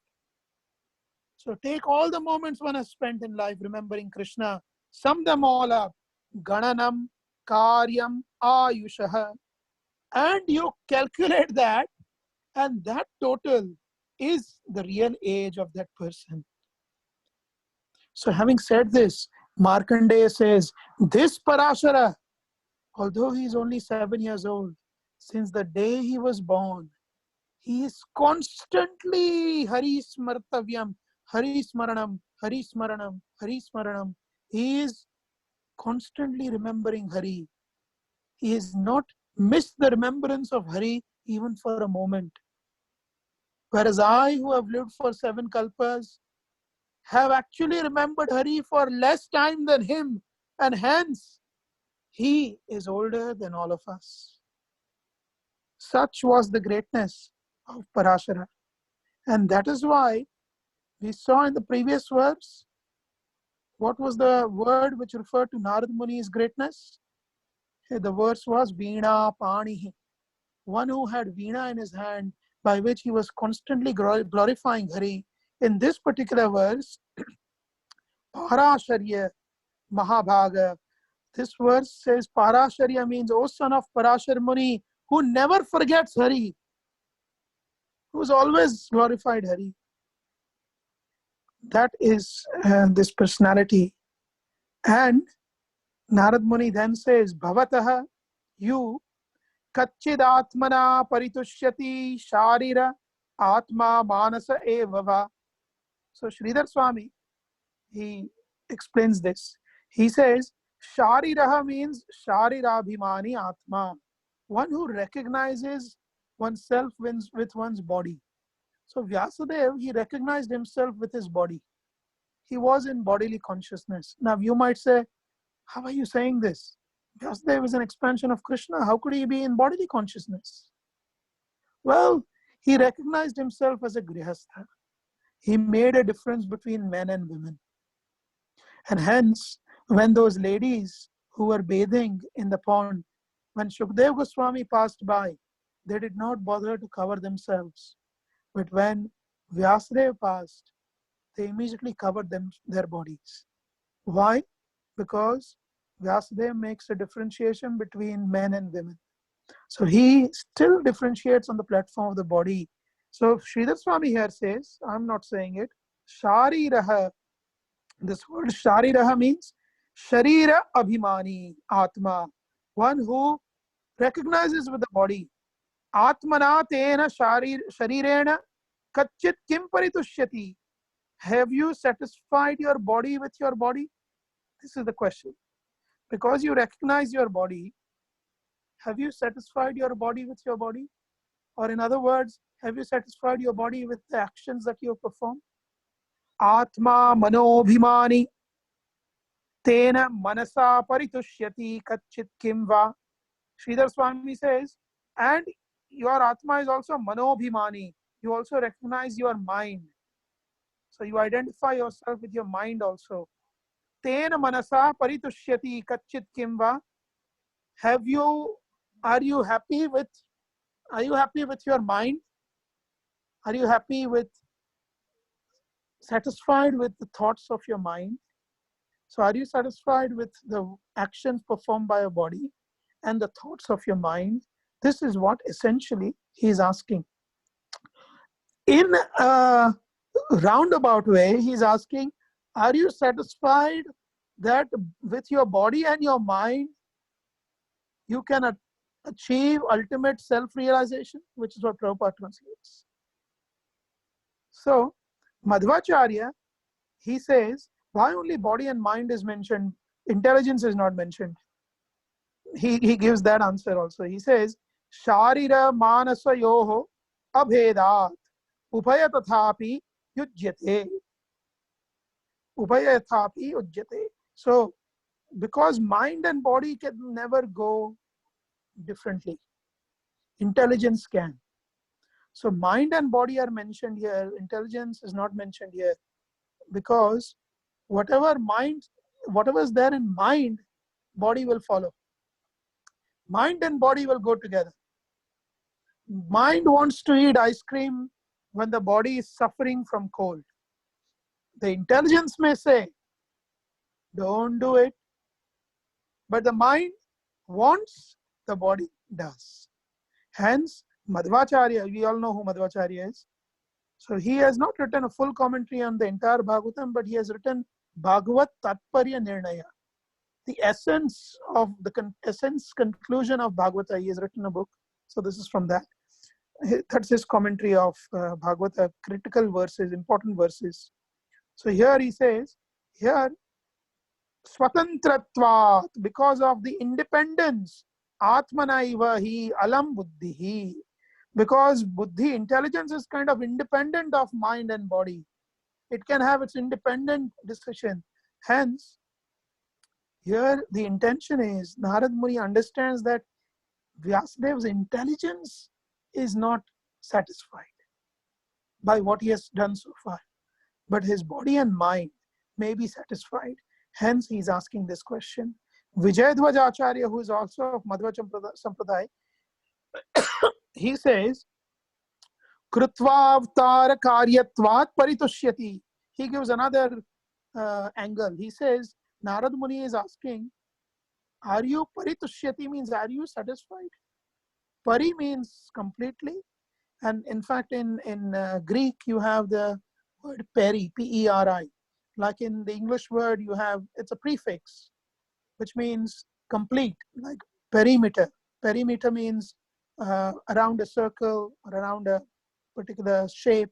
So take all the moments one has spent in life remembering Krishna, sum them all up. Gananam, karyam, ayushaha. And you calculate that, and that total is the real age of that person. So having said this, Markandeya says, this Parashara, although he is only 7 years old, since the day he was born, he is constantly Hari Smartavyam, Hari Smaranam, Hari Smaranam, Hari Smaranam. He is constantly remembering Hari. He has not missed the remembrance of Hari even for a moment. Whereas I, who have lived for 7 kalpas, have actually remembered Hari for less time than him, and hence he is older than all of us. Such was the greatness of Parashara. And that is why we saw in the previous verse, what was the word which referred to Narad Muni's greatness? The verse was Veena Panihi, one who had Veena in his hand, by which he was constantly glorifying Hari. In this particular verse, Parasharya Mahabhaga, this verse says Parasharya means, O son of Parashar Muni, who never forgets Hari, who's always glorified Hari. That is this personality. And Narad Muni then says, Bhavataha, you, Kachchidatmana Paritushyati Sharira Atma Manasa Evava. So Sridhar Swami, he explains this. He says, Shariraha means Sharirabhimani Atma, one who recognizes oneself with one's body. So Vyasadeva, he recognized himself with his body. He was in bodily consciousness. Now you might say, how are you saying this? Vyasadeva is an expansion of Krishna. How could he be in bodily consciousness? Well, he recognized himself as a grihastha. He made a difference between men and women. And hence, when those ladies who were bathing in the pond, when Shukdev Goswami passed by, they did not bother to cover themselves. But when Vyasadeva passed, they immediately covered their bodies. Why? Because Vyasadeva makes a differentiation between men and women. So he still differentiates on the platform of the body. So Sridhar Swami here says, I'm not saying it, Shariraha. This word Shariraha means Sharira Abhimani Atma, one who recognizes with the body. Atmana tena sharirena kachit kim paritushyati. Have you satisfied your body with your body? This is the question. Because you recognize your body, have you satisfied your body with your body? Or in other words, have you satisfied your body with the actions that you perform? Atma manobhimani tena manasa paritushyati kachit kimva. Sridhar Swami says, and your Atma is also manobhimani. You also recognize your mind. So you identify yourself with your mind also. Tena manasa paritushyati kachit kimva. Are you happy with your mind? Are you satisfied with the thoughts of your mind? So are you satisfied with the actions performed by your body and the thoughts of your mind? This is what essentially he is asking. In a roundabout way, he's asking, are you satisfied that with your body and your mind, you can achieve ultimate self-realization, which is what Prabhupada translates. So, Madhvacharya, he says, why only body and mind is mentioned? Intelligence is not mentioned. He gives that answer also. He says, Sharira manasa yoho abhedat upaya tathapi yujyate. Upaya tathapi yujyate. So, because mind and body can never go differently, intelligence can. So mind and body are mentioned here, intelligence is not mentioned here, because whatever is there in mind, body will follow. Mind and body will go together. Mind wants to eat ice cream when the body is suffering from cold. The intelligence may say, don't do it, but the mind wants, the body does. Hence, Madhvacharya, we all know who Madhvacharya is. So he has not written a full commentary on the entire Bhagavatam, but he has written Bhagavat Tatparya Nirnaya. The essence conclusion of Bhagavata. He has written a book. So this is from that. That's his commentary of Bhagavata, critical verses, important verses. So here he says, here, Swatantratvat, because of the independence, Atmanaiva hi alam buddhihi. Because buddhi, intelligence is kind of independent of mind and body. It can have its independent decision. Hence, here the intention is, Narad Muni understands that Vyasadev's intelligence is not satisfied by what he has done so far. But his body and mind may be satisfied. Hence, he is asking this question. Vijayadhvaj Acharya, who is also of Madhva Sampradaya, he says, Krutva avtara karyatvat paritushyati. He gives another angle. He says, Narad Muni is asking, are you paritushyati, means are you satisfied? Pari means completely. And in fact, in Greek, you have the word peri, P-E-R-I. Like in the English word, you have, it's a prefix, which means complete, like perimeter. Perimeter means around a circle or around a particular shape.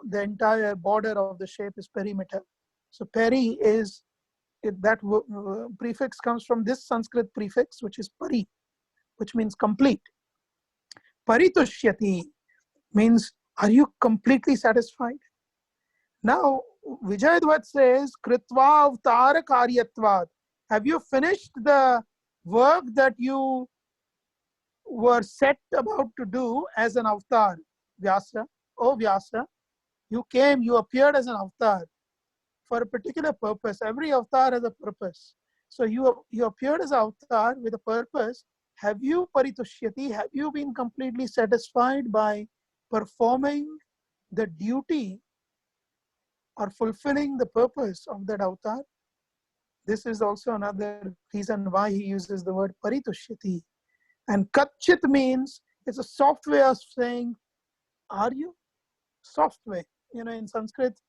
The entire border of the shape is perimeter. So peri is, that prefix comes from this Sanskrit prefix, which is pari, which means complete. Paritushyati means, are you completely satisfied? Now, Vijayadvat says, Kritva avtara karyatvat. Have you finished the work that you were set about to do as an avatar, Vyasa? Oh Vyasa, you came, you appeared as an avatar for a particular purpose. Every avatar has a purpose. So you appeared as an avatar with a purpose. Have you paritushyati? Have you been completely satisfied by performing the duty or fulfilling the purpose of that avatar? This is also another reason why he uses the word paritushyati. And kachit means, it's a soft way of saying, are you? Soft way. You know, in Sanskrit,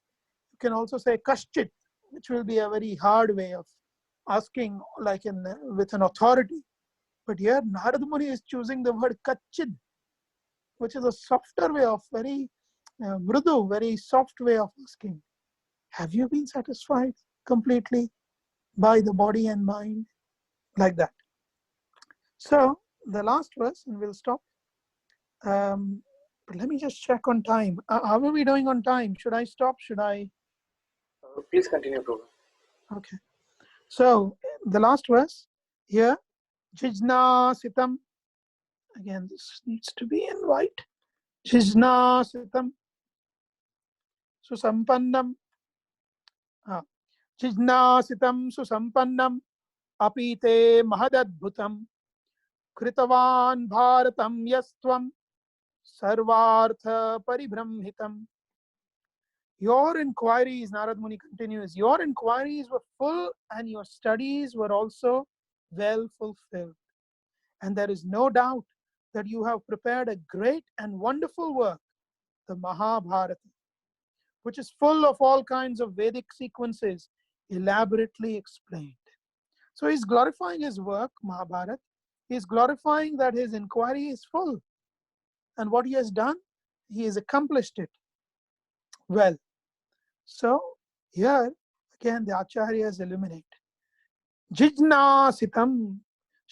you can also say kashchit, which will be a very hard way of asking, like with an authority. But here, Narad Muni is choosing the word kachid, which is a softer way of, very mrudu, very soft way of asking. Have you been satisfied completely by the body and mind? Like that. So, the last verse, and we'll stop. But let me just check on time. How are we doing on time? Should I stop? Should I? Please continue, Prabhu. Okay. So, the last verse here, Jijna Sitam. Again, this needs to be in white. Jijna Sitam. susampannam. Jijnasitam susampannam apite mahadadbhutam kritavan bharatam yastvam sarvartha paribramhitam. Your inquiries, Narad Muni continues, your inquiries were full and your studies were also well fulfilled. And there is no doubt that you have prepared a great and wonderful work, the Mahabharata, which is full of all kinds of Vedic sequences elaborately explained. So he's glorifying his work, Mahabharata. He's glorifying that his inquiry is full. And what he has done, he has accomplished it well. So here again the Acharyas illuminate. Jijnasitam.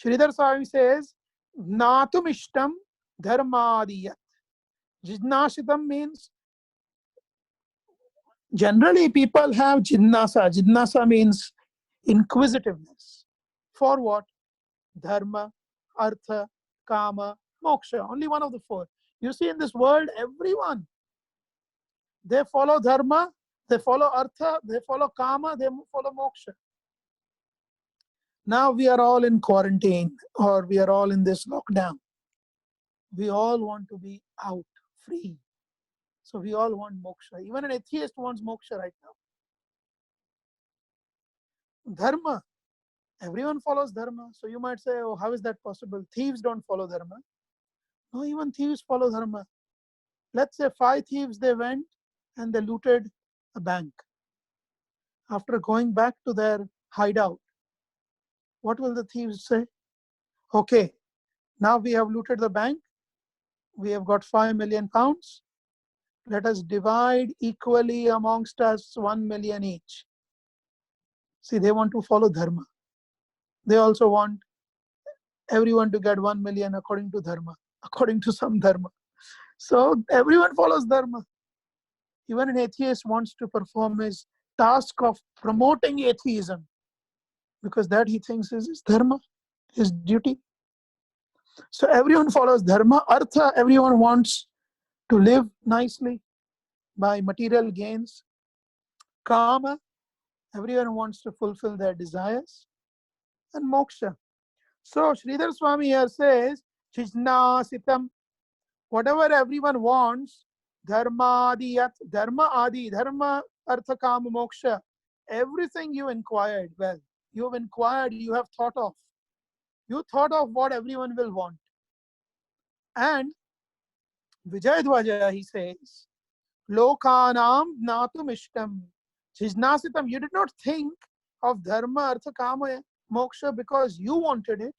Sridhar Swami says, Natumishtam dharmadiyat. Jijnasitam means generally people have jidnasa. Jidnasa means inquisitiveness. For what? Dharma, artha, kama, moksha. Only one of the four. You see in this world, everyone, they follow dharma, they follow artha, they follow kama, they follow moksha. Now we are all in quarantine, or we are all in this lockdown. We all want to be out, free. So we all want moksha. Even an atheist wants moksha right now. Dharma. Everyone follows dharma. So you might say, oh, how is that possible? Thieves don't follow dharma. No, even thieves follow dharma. Let's say 5 thieves, they went and they looted a bank. After going back to their hideout, what will the thieves say? Okay, now we have looted the bank. We have got 5 million pounds. Let us divide equally amongst us 1 million each. See, they want to follow dharma. They also want everyone to get 1 million according to dharma, according to some dharma. So everyone follows dharma. Even an atheist wants to perform his task of promoting atheism, because that he thinks is his dharma, his duty. So everyone follows dharma. Artha, everyone wants to live nicely by material gains. Kama, everyone wants to fulfill their desires. And moksha. So Sridhar Swami here says, Jijnasitam, whatever everyone wants, dharma adiyat, dharma adi, dharma, artha, kama, moksha, everything you inquired, well, you have inquired, you have thought of. You thought of what everyone will want. And Vijayadwaja, he says, Lokanam natum ishtam. Jijnasitam, you did not think of dharma, artha, kama, moksha because you wanted it.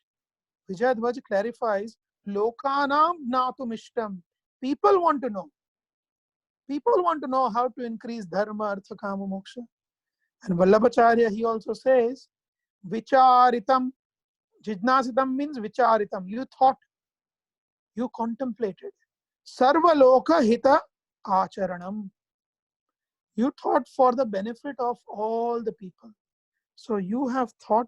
Vijayadwaja clarifies, Lokanam natum ishtam. People want to know. People want to know how to increase dharma, artha, kama, moksha. And Vallabhacharya, he also says, Vicharitam. Jijnasitam means vicharitam. You thought, you contemplated. Sarva loka hita acharanam. You thought for the benefit of all the people. So you have thought,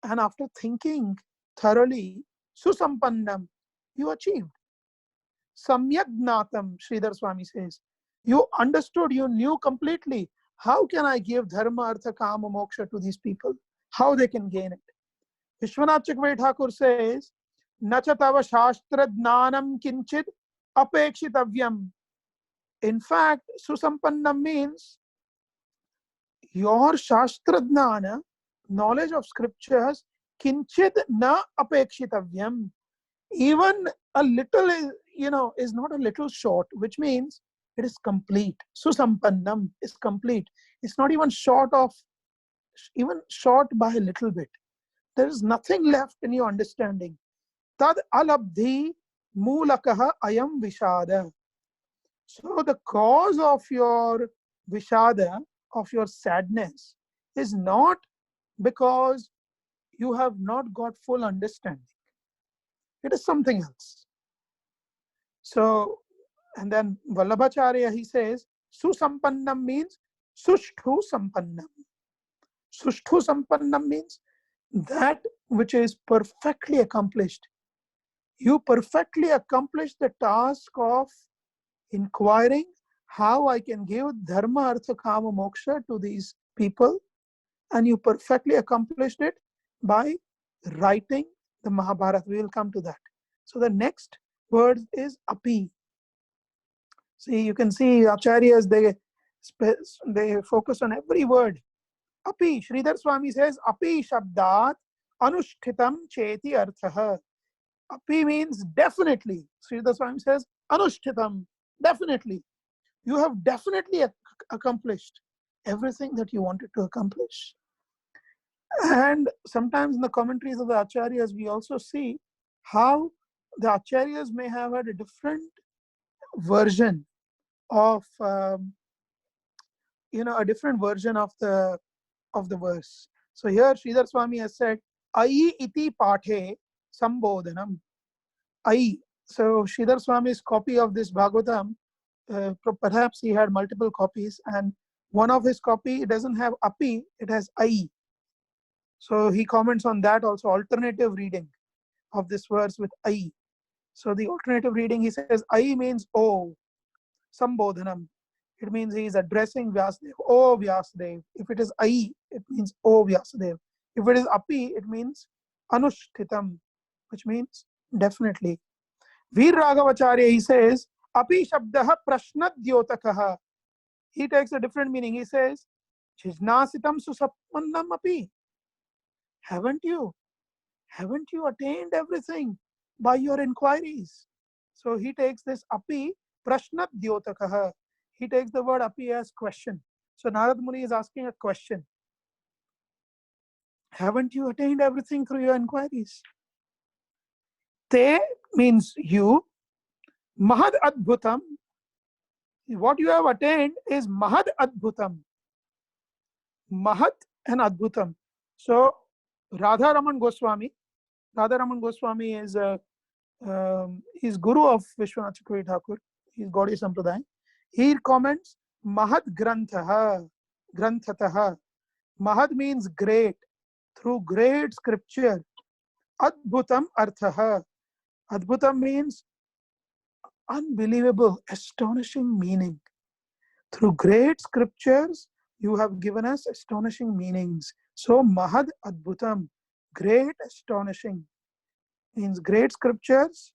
and after thinking thoroughly, susampannam, you achieved. Samyak jnatam, Sridhar Swami says. You understood, you knew completely. How can I give dharma, artha, kama, moksha to these people? How they can gain it? Vishwanath Chakravarti Thakur says, Nacha tava shastra jnanam kinchid apekshitavyam. In fact, susampannam means your shastra jnana, knowledge of scriptures, kinchid na apekshitavyam. Even a little is, is not a little short, which means it is complete. Susampannam is complete. It's not even short by a little bit. There is nothing left in your understanding. Tad alabdhi mulakaha ayam vishada. So the cause of your vishada, of your sadness, is not because you have not got full understanding. It is something else. So, and then Vallabhacharya, he says, Susampannam means Sushtu Sampannam. Sushtu Sampannam means that which is perfectly accomplished. You perfectly accomplished the task of inquiring how I can give dharma, artha, kama, moksha to these people, and you perfectly accomplished it by writing the Mahabharata. We will come to that. So the next word is api. See, you can see acharyas, they focus on every word. Api, Sridhar Swami says, api shabdat anushtitam cheti arthaha. Api means definitely. Sridhar Swami says, anushtitam, definitely. You have definitely accomplished everything that you wanted to accomplish. And sometimes in the commentaries of the acharyas, we also see how the acharyas may have had a different version of a different version of the verse. So here Sridhar Swami has said, Ai iti pathe sambodhanam. Ai. So Sridhar Swami's copy of this Bhagavatam, perhaps he had multiple copies, and one of his copy, it doesn't have api, it has Ai. So he comments on that also, alternative reading of this verse with Ai. So the alternative reading, he says, Ai means oh, sambodhanam. It means he is addressing Vyasadev. Oh Vyasadev. If it is Ai, it means oh Vyasadev. If it is api, it means anushtitam, which means definitely. Veer Raghavacharya, he says, api shabdaha prashnadyotakah. He takes a different meaning. He says, Jijnasitam susapannam api. Haven't you attained everything by your inquiries? So he takes this api prashnadyotakah. He takes the word api as question. So Narad Muni is asking a question. Haven't you attained everything through your inquiries? Te means you. Mahad adbhutam. What you have attained is mahad adbhutam. Mahad and adbhutam. So Radha Raman Goswami is he's guru of Vishwanath Chakravarti Thakur. He's Gaudiya Sampradaya. He comments Mahad Granthaha. Granthataha. Mahad means great, through great scripture. Adbhutam Arthaha. Adbhutam means unbelievable, astonishing meaning. Through great scriptures, you have given us astonishing meanings. So Mahad Adbhutam, great, astonishing, means great scriptures,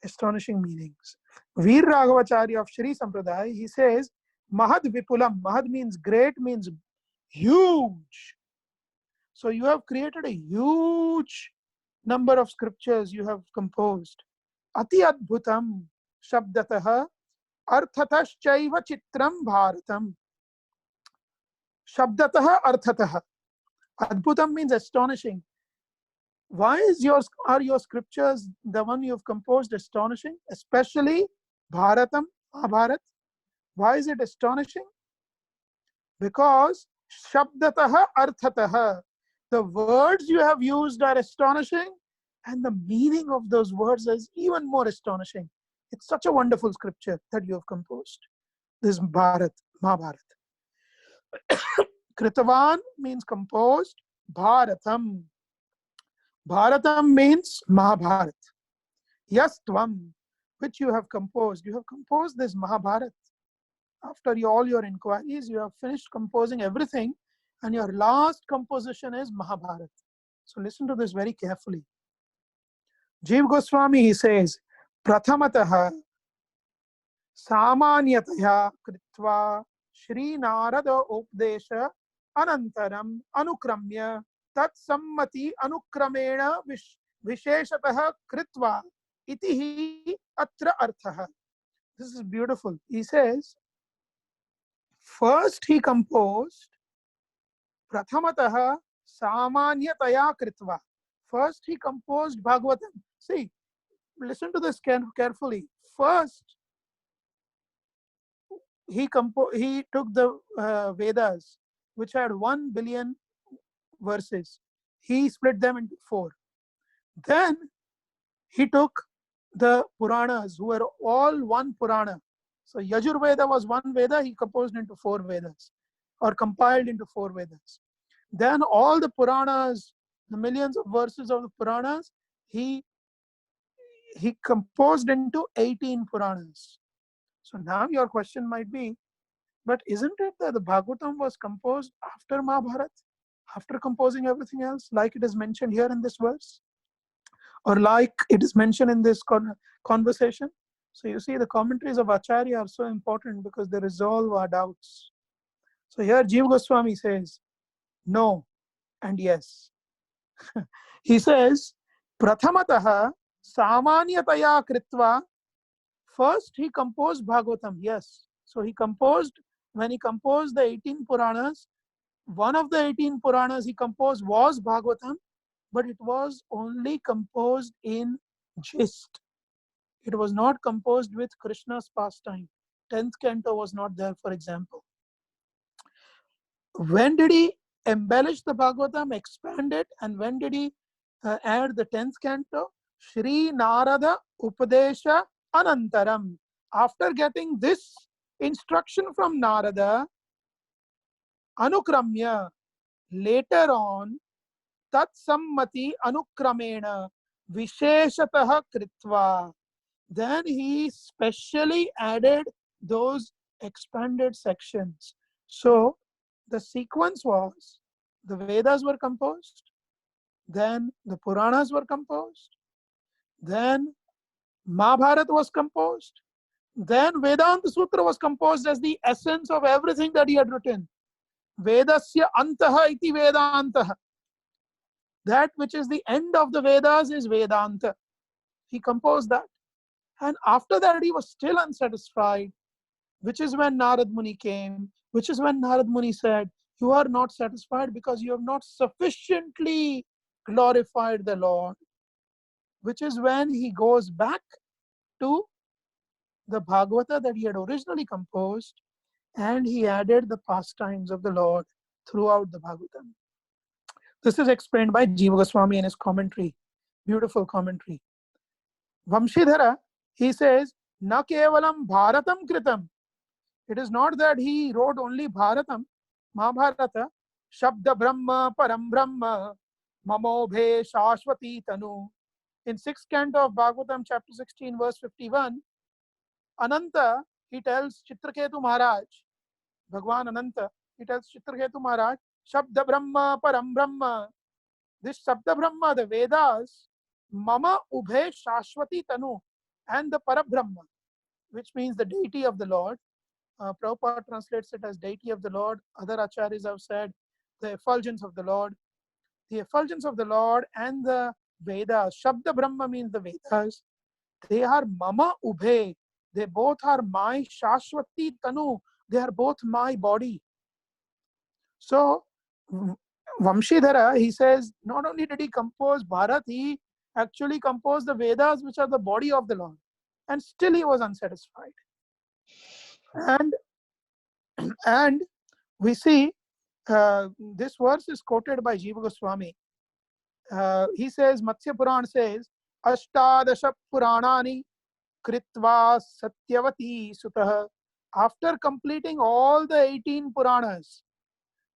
astonishing meanings. Veer Raghavacharya of Shri Sampradaya, he says, Mahad Vipulam. Mahad means great, means huge. So you have created a huge number of scriptures you have composed. Ati Adbhutam Shabdataha Arthataschaiva Chitram Bharatam. Shabdataha Arthataha. Adbhutam means astonishing. Why are your scriptures, the one you have composed, astonishing? Especially Bharatam, Mahabharat. Why is it astonishing? Because Shabdataha Arthataha. The words you have used are astonishing, and the meaning of those words is even more astonishing. It's such a wonderful scripture that you have composed. This Mahabharat. Kritavan means composed. Bharatam. Bharatam means Mahabharat. Yastvam, which you have composed. You have composed this Mahabharat. After all your inquiries, you have finished composing everything, and your last composition is Mahabharat. So listen to this very carefully. Jiva Goswami, he says, Prathamataha Samanyataya Kritva Shri Narada Updesha Anantaram Anukramya Tat Sammati Anukramena Visheshataha Kritva Itihi Atra Arthaha. This is beautiful. He says, first he composed Prathamataha Samanyataya Kritva. First he composed Bhagavatam. See, listen to this carefully. First, he took the Vedas, which had 1 billion verses. He split them into 4. Then he took the Puranas, who were all one Purana. So Yajurveda was one Veda, he composed into 4 Vedas, or compiled into 4 Vedas. Then all the Puranas, the millions of verses of the Puranas, he composed into 18 Puranas. So now your question might be, but isn't it that the Bhagavatam was composed after Mahabharata, after composing everything else, like it is mentioned here in this verse, or like it is mentioned in this conversation? So you see, the commentaries of Acharya are so important because they resolve our doubts. So here Jiva Goswami says no and yes. He says, Prathamataha Samanyataya Kritva. First, he composed Bhagavatam. Yes. So he composed, when he composed the 18 Puranas, one of the 18 Puranas he composed was Bhagavatam, but it was only composed in gist. It was not composed with Krishna's pastime. 10th canto was not there, for example. When did he embellish the Bhagavatam, expand it, and when did he add the 10th canto? Shri Narada Upadesha Anantaram. After getting this instruction from Narada, Anukramya, later on, Tat Sammati Anukramena Visheshatah Kritva. Then he specially added those expanded sections. So the sequence was, the Vedas were composed, then the Puranas were composed, then Mahabharata was composed, then Vedanta Sutra was composed as the essence of everything that he had written. Vedasya antaha iti Vedantaha. That which is the end of the Vedas is Vedanta. He composed that. And after that, he was still unsatisfied, which is when Narad Muni came, which is when Narad Muni said, you are not satisfied because you have not sufficiently glorified the Lord. Which is when he goes back to the Bhagavata that he had originally composed, and he added the pastimes of the Lord throughout the Bhagavatam. This is explained by Jiva Goswami in his commentary. Beautiful commentary. Vamshidhara, he says, Na kevalam bharatam kritam. It is not that he wrote only Bharatam, Mahabharata, Shabda Brahma, Param Brahma, Mamobhe Shashwati Tanu. In 6th canto of Bhagavatam, chapter 16, verse 51, Ananta, he tells Chitraketu Maharaj, Bhagwan Ananta, he tells Chitraketu Maharaj, Shabda Brahma, Param Brahma. This Shabda Brahma, the Vedas, Mama Ubhe Shashwati Tanu, and the Parabrahma, which means the deity of the Lord. Prabhupada translates it as deity of the Lord. Other acharyas have said the effulgence of the Lord. The effulgence of the Lord and the Vedas. Shabda Brahma means the Vedas. They are Mama Ubhe. They both are my Shashwati Tanu. They are both my body. So, Vamshidhara, he says, not only did he compose Bharat, he actually composed the Vedas, which are the body of the Lord. And still he was unsatisfied. And we see this verse is quoted by Jiva Goswami. He says, Matsya Puran says, Ashtadasha Puranani Kritva Satyavati Sutah. After completing all the 18 Puranas,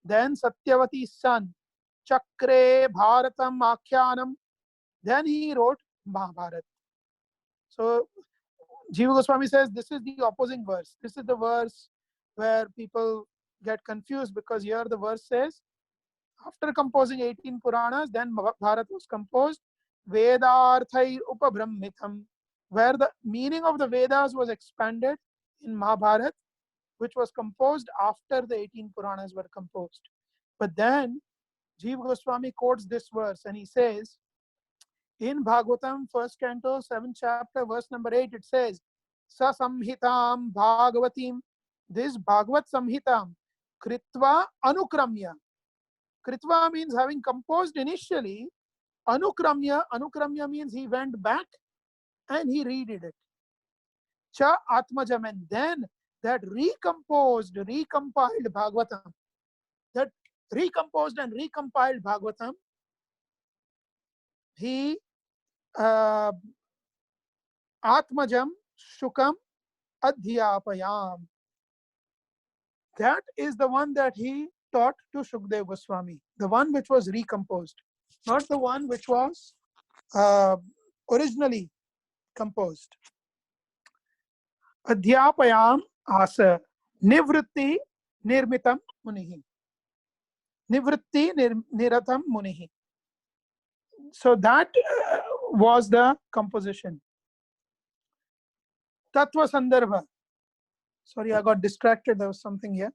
then Satyavati's son, Chakre Bharatam Akhyanam, then he wrote Mahabharata. So Jiva Goswami says this is the opposing verse. This is the verse where people get confused, because here the verse says, after composing 18 Puranas, then Bharat was composed, Vedarthai Upabrahmitham, where the meaning of the Vedas was expanded in Mahabharata, which was composed after the 18 Puranas were composed. But then Jiva Goswami quotes this verse and he says, in Bhagavatam, 1st canto, 7th chapter, verse number 8, it says, Sa Samhitam Bhagavatim, this Bhagavat Samhitam, Kritva Anukramya. Kritva means having composed initially. Anukramya, Anukramya means he went back and he redid it. Cha Atmajam, and then that recompiled Bhagavatam, that recomposed and recompiled Bhagavatam, he Atmajam Shukam Adhyapayam. That is the one that he taught to Shukdev Goswami, the one which was recomposed, not the one which was originally composed. Adhyapayam asa nivritti nirmitam munihi. Nivritti niratam munihi. So that was the composition. Tattva Sandarbha. Sorry, I got distracted. There was something here.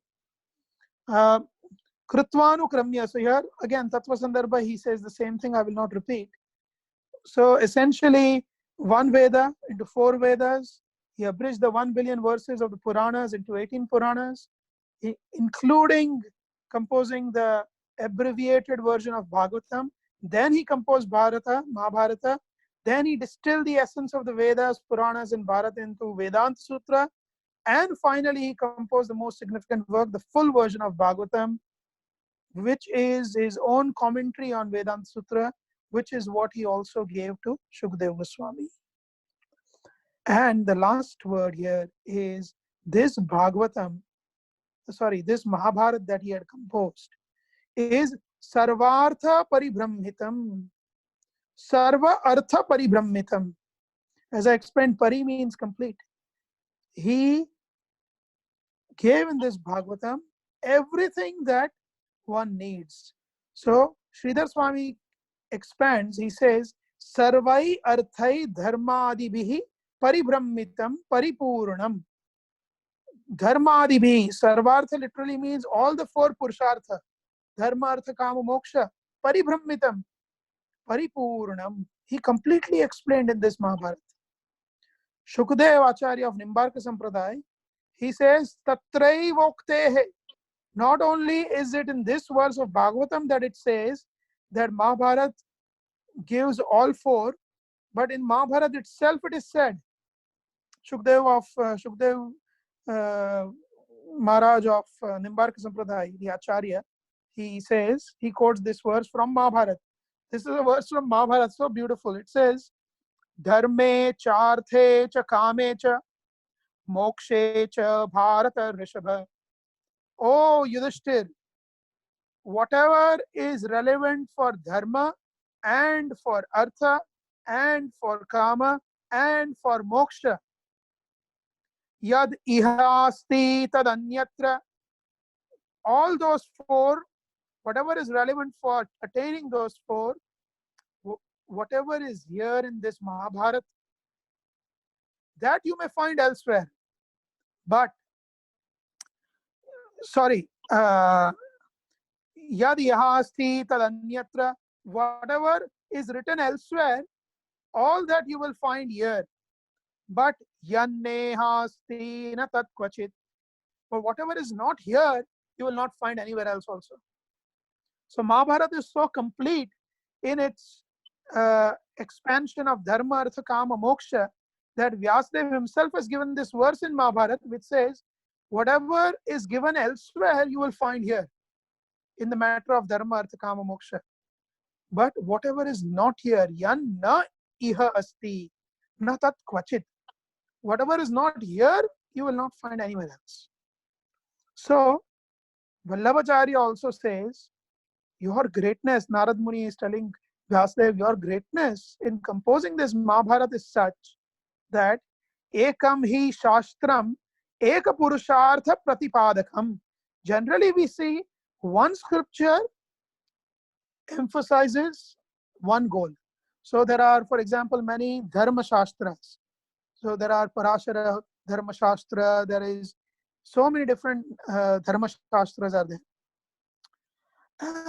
Kritvanu Kramya. So here again, Tattva Sandarbha, he says the same thing. I will not repeat. So essentially, one Veda into 4 Vedas. He abridged the 1 billion verses of the Puranas into 18 Puranas, including composing the abbreviated version of Bhagavatam. Then he composed Bharata, Mahabharata. Then he distilled the essence of the Vedas, Puranas, and Bharata into Vedanta Sutra. And finally, he composed the most significant work, the full version of Bhagavatam, which is his own commentary on Vedanta Sutra, which is what he also gave to Shukadeva Goswami. And the last word here is this Bhagavatam, this Mahabharata that he had composed is Sarvartha Paribramhitam. Sarva Artha Paribramhitam. As I explained, Pari means complete. He gave in this Bhagavatam everything that one needs. So Sridhar Swami expands, he says, Sarvai Arthai Dharmadibhihi Paribrammitam Paripurnam. Dharmadibhi, Sarvartha literally means all the 4 Purushartha. Dharma, Artha, Kama, Moksha. Paribrammitam, Paripurnam. He completely explained in this Mahabharata. Shukadeva Acharya of Nimbarka Sampradaya, he says, Tatrai Voktehe. Not only is it in this verse of Bhagavatam that it says that Mahabharata gives all 4, but in Mahabharata itself it is said. Shukdev Maharaj of Nimbarka Sampradaya, the Acharya, he says, he quotes this verse from Mahabharata. This is a verse from Mahabharata, so beautiful. It says, Dharme charthe cha kame cha mokshe cha bharata rishabha. Oh Yudhishthir, whatever is relevant for dharma and for artha and for kama and for moksha, yad ihasti tad anyatra, all those 4, whatever is relevant for attaining those 4, whatever is here in this Mahabharata, that you may find elsewhere. But sorry, yad ihasti tad anyatra, whatever is written elsewhere, all that you will find here. But yannehasti na tat kvachit, but whatever is not here, you will not find anywhere else also. So Mahabharata is so complete in its expansion of dharma, artha, kama, moksha, that Vyasadeva himself has given this verse in Mahabharata which says, whatever is given elsewhere, you will find here in the matter of dharma, artha, kama, moksha. But whatever is not here, yan na iha asti na tat kvachit, whatever is not here, you will not find anywhere else. So Vallabhacharya also says, your greatness, Narad Muni is telling Vyasadeva, your greatness in composing this Mahabharata is such that ekam hi shastram eka purushartha pratipadakam. Generally we see one scripture emphasizes one goal. So there are, for example, many dharma shastras. So there are Parashara Dharma Shastra, there is so many different dharma shastras are there.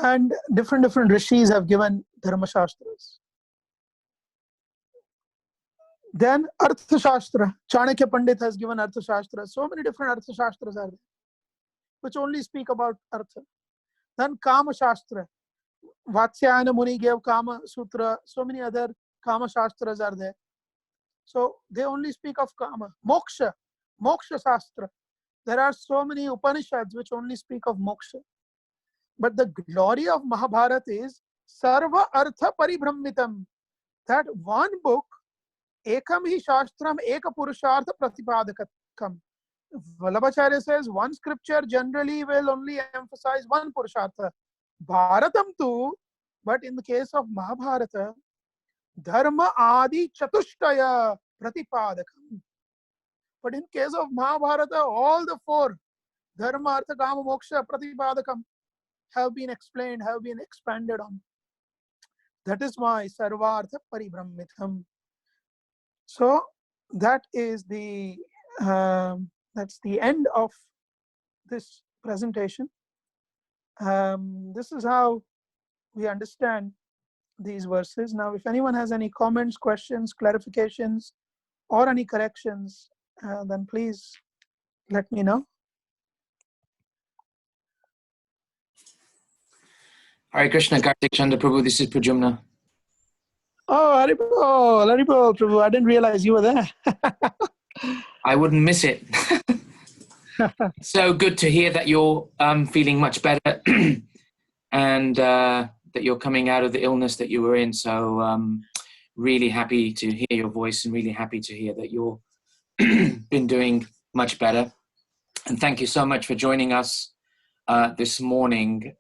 And different rishis have given dharma shastras. Then Artha Shastra, Chanakya Pandit has given Artha Shastra. So many different Artha Shastras are there, which only speak about Artha. Then Kama Shastra, Vatsyayana Muni gave Kama Sutra. So many other Kama Shastras are there. So they only speak of Kama. Moksha Shastra. There are so many Upanishads which only speak of moksha. But the glory of Mahabharata is Sarva Artha Paribrammitam. That one book, Ekam hi Shastram Eka Purushartha Pratipadakam. Vallabhacharya says one scripture generally will only emphasize one Purushartha. Bharatam too, but in the case of Mahabharata, Dharma Adi Chatushtaya Pratipadakam. But in case of Mahabharata, all the four, Dharma, Artha, Kama, Moksha, Pratipadakam, have been explained, have been expanded on. That is why Sarvartha Paribrahmitham. So that is that's the end of this presentation. This is how we understand these verses. Now, if anyone has any comments, questions, clarifications, or any corrections, then please let me know. Hare Krishna, Kartik Chandra Prabhu, this is Prajumna. Oh, Haribol, Prabhu, I didn't realize you were there. I wouldn't miss it. So good to hear that you're feeling much better and that you're coming out of the illness that you were in. So really happy to hear your voice and really happy to hear that you're been doing much better. And thank you so much for joining us this morning.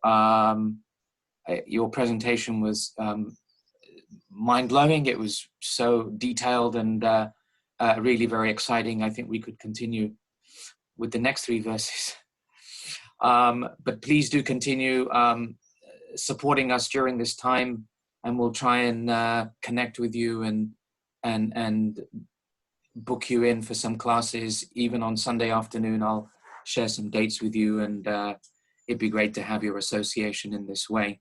Your presentation was mind-blowing. It was so detailed and really very exciting. I think we could continue with the next 3 verses. But please do continue supporting us during this time, and we'll try and connect with you and book you in for some classes. Even on Sunday afternoon, I'll share some dates with you, and it'd be great to have your association in this way.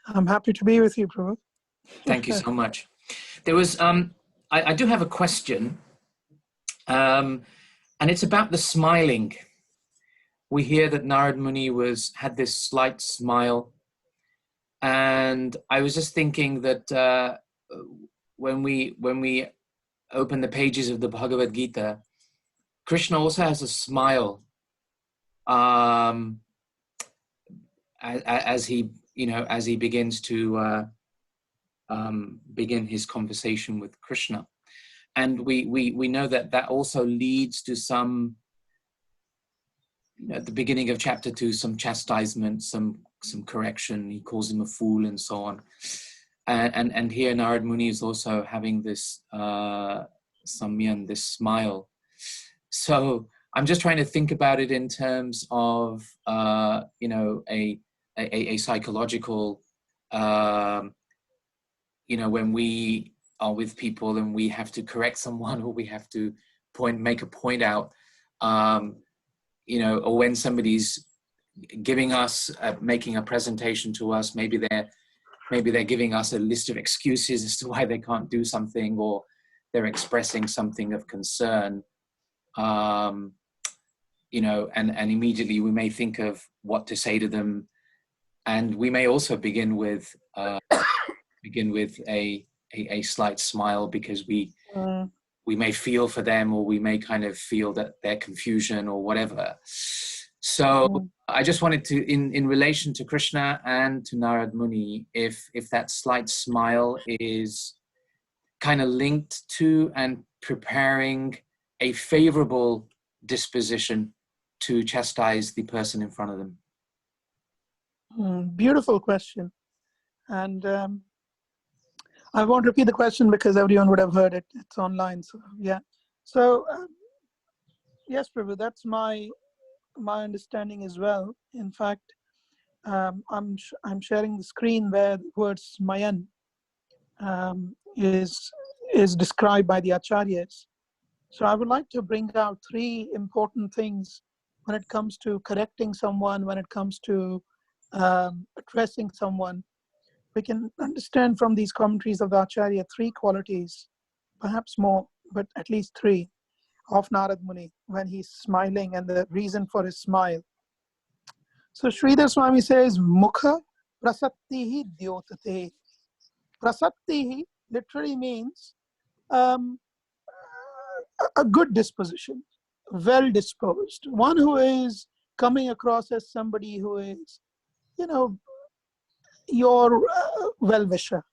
I'm happy to be with you, Prabhu. Thank you so much. There was, I do have a question, and it's about the smiling. We hear that Narad Muni had this slight smile, and I was just thinking that when we open the pages of the Bhagavad Gita, Krishna also has a smile as he begins to begin his conversation with Krishna. And we know that also leads to some, at the beginning of chapter 2, some chastisement, some correction. He calls him a fool and so on. And here Narad Muni is also having this samyan, this smile. So I'm just trying to think about it in terms of a psychological, when we are with people and we have to correct someone, or we have to make a point out, or when somebody's giving us, making a presentation to us, maybe they're giving us a list of excuses as to why they can't do something, or they're expressing something of concern, and immediately we may think of what to say to them, and we may also begin with a slight smile, because we may feel for them, or we may kind of feel that their confusion or whatever. So I just wanted to, in relation to Krishna and to Narad Muni, if that slight smile is kind of linked to and preparing a favorable disposition to chastise the person in front of them. Beautiful question. And I won't repeat the question because everyone would have heard it. It's online. So yeah. So yes, Prabhu, that's my understanding as well. In fact, I'm sharing the screen where the word smayan is described by the acharyas. So I would like to bring out 3 important things when it comes to correcting someone, when it comes to addressing someone. We can understand from these commentaries of the Acharya 3 qualities, perhaps more, but at least 3, of Narad Muni when he's smiling and the reason for his smile. So Sridhar Swami says, Mukha prasattihi dyotate. Prasattihi literally means a good disposition, well disposed, one who is coming across as somebody who is, your well-wisher,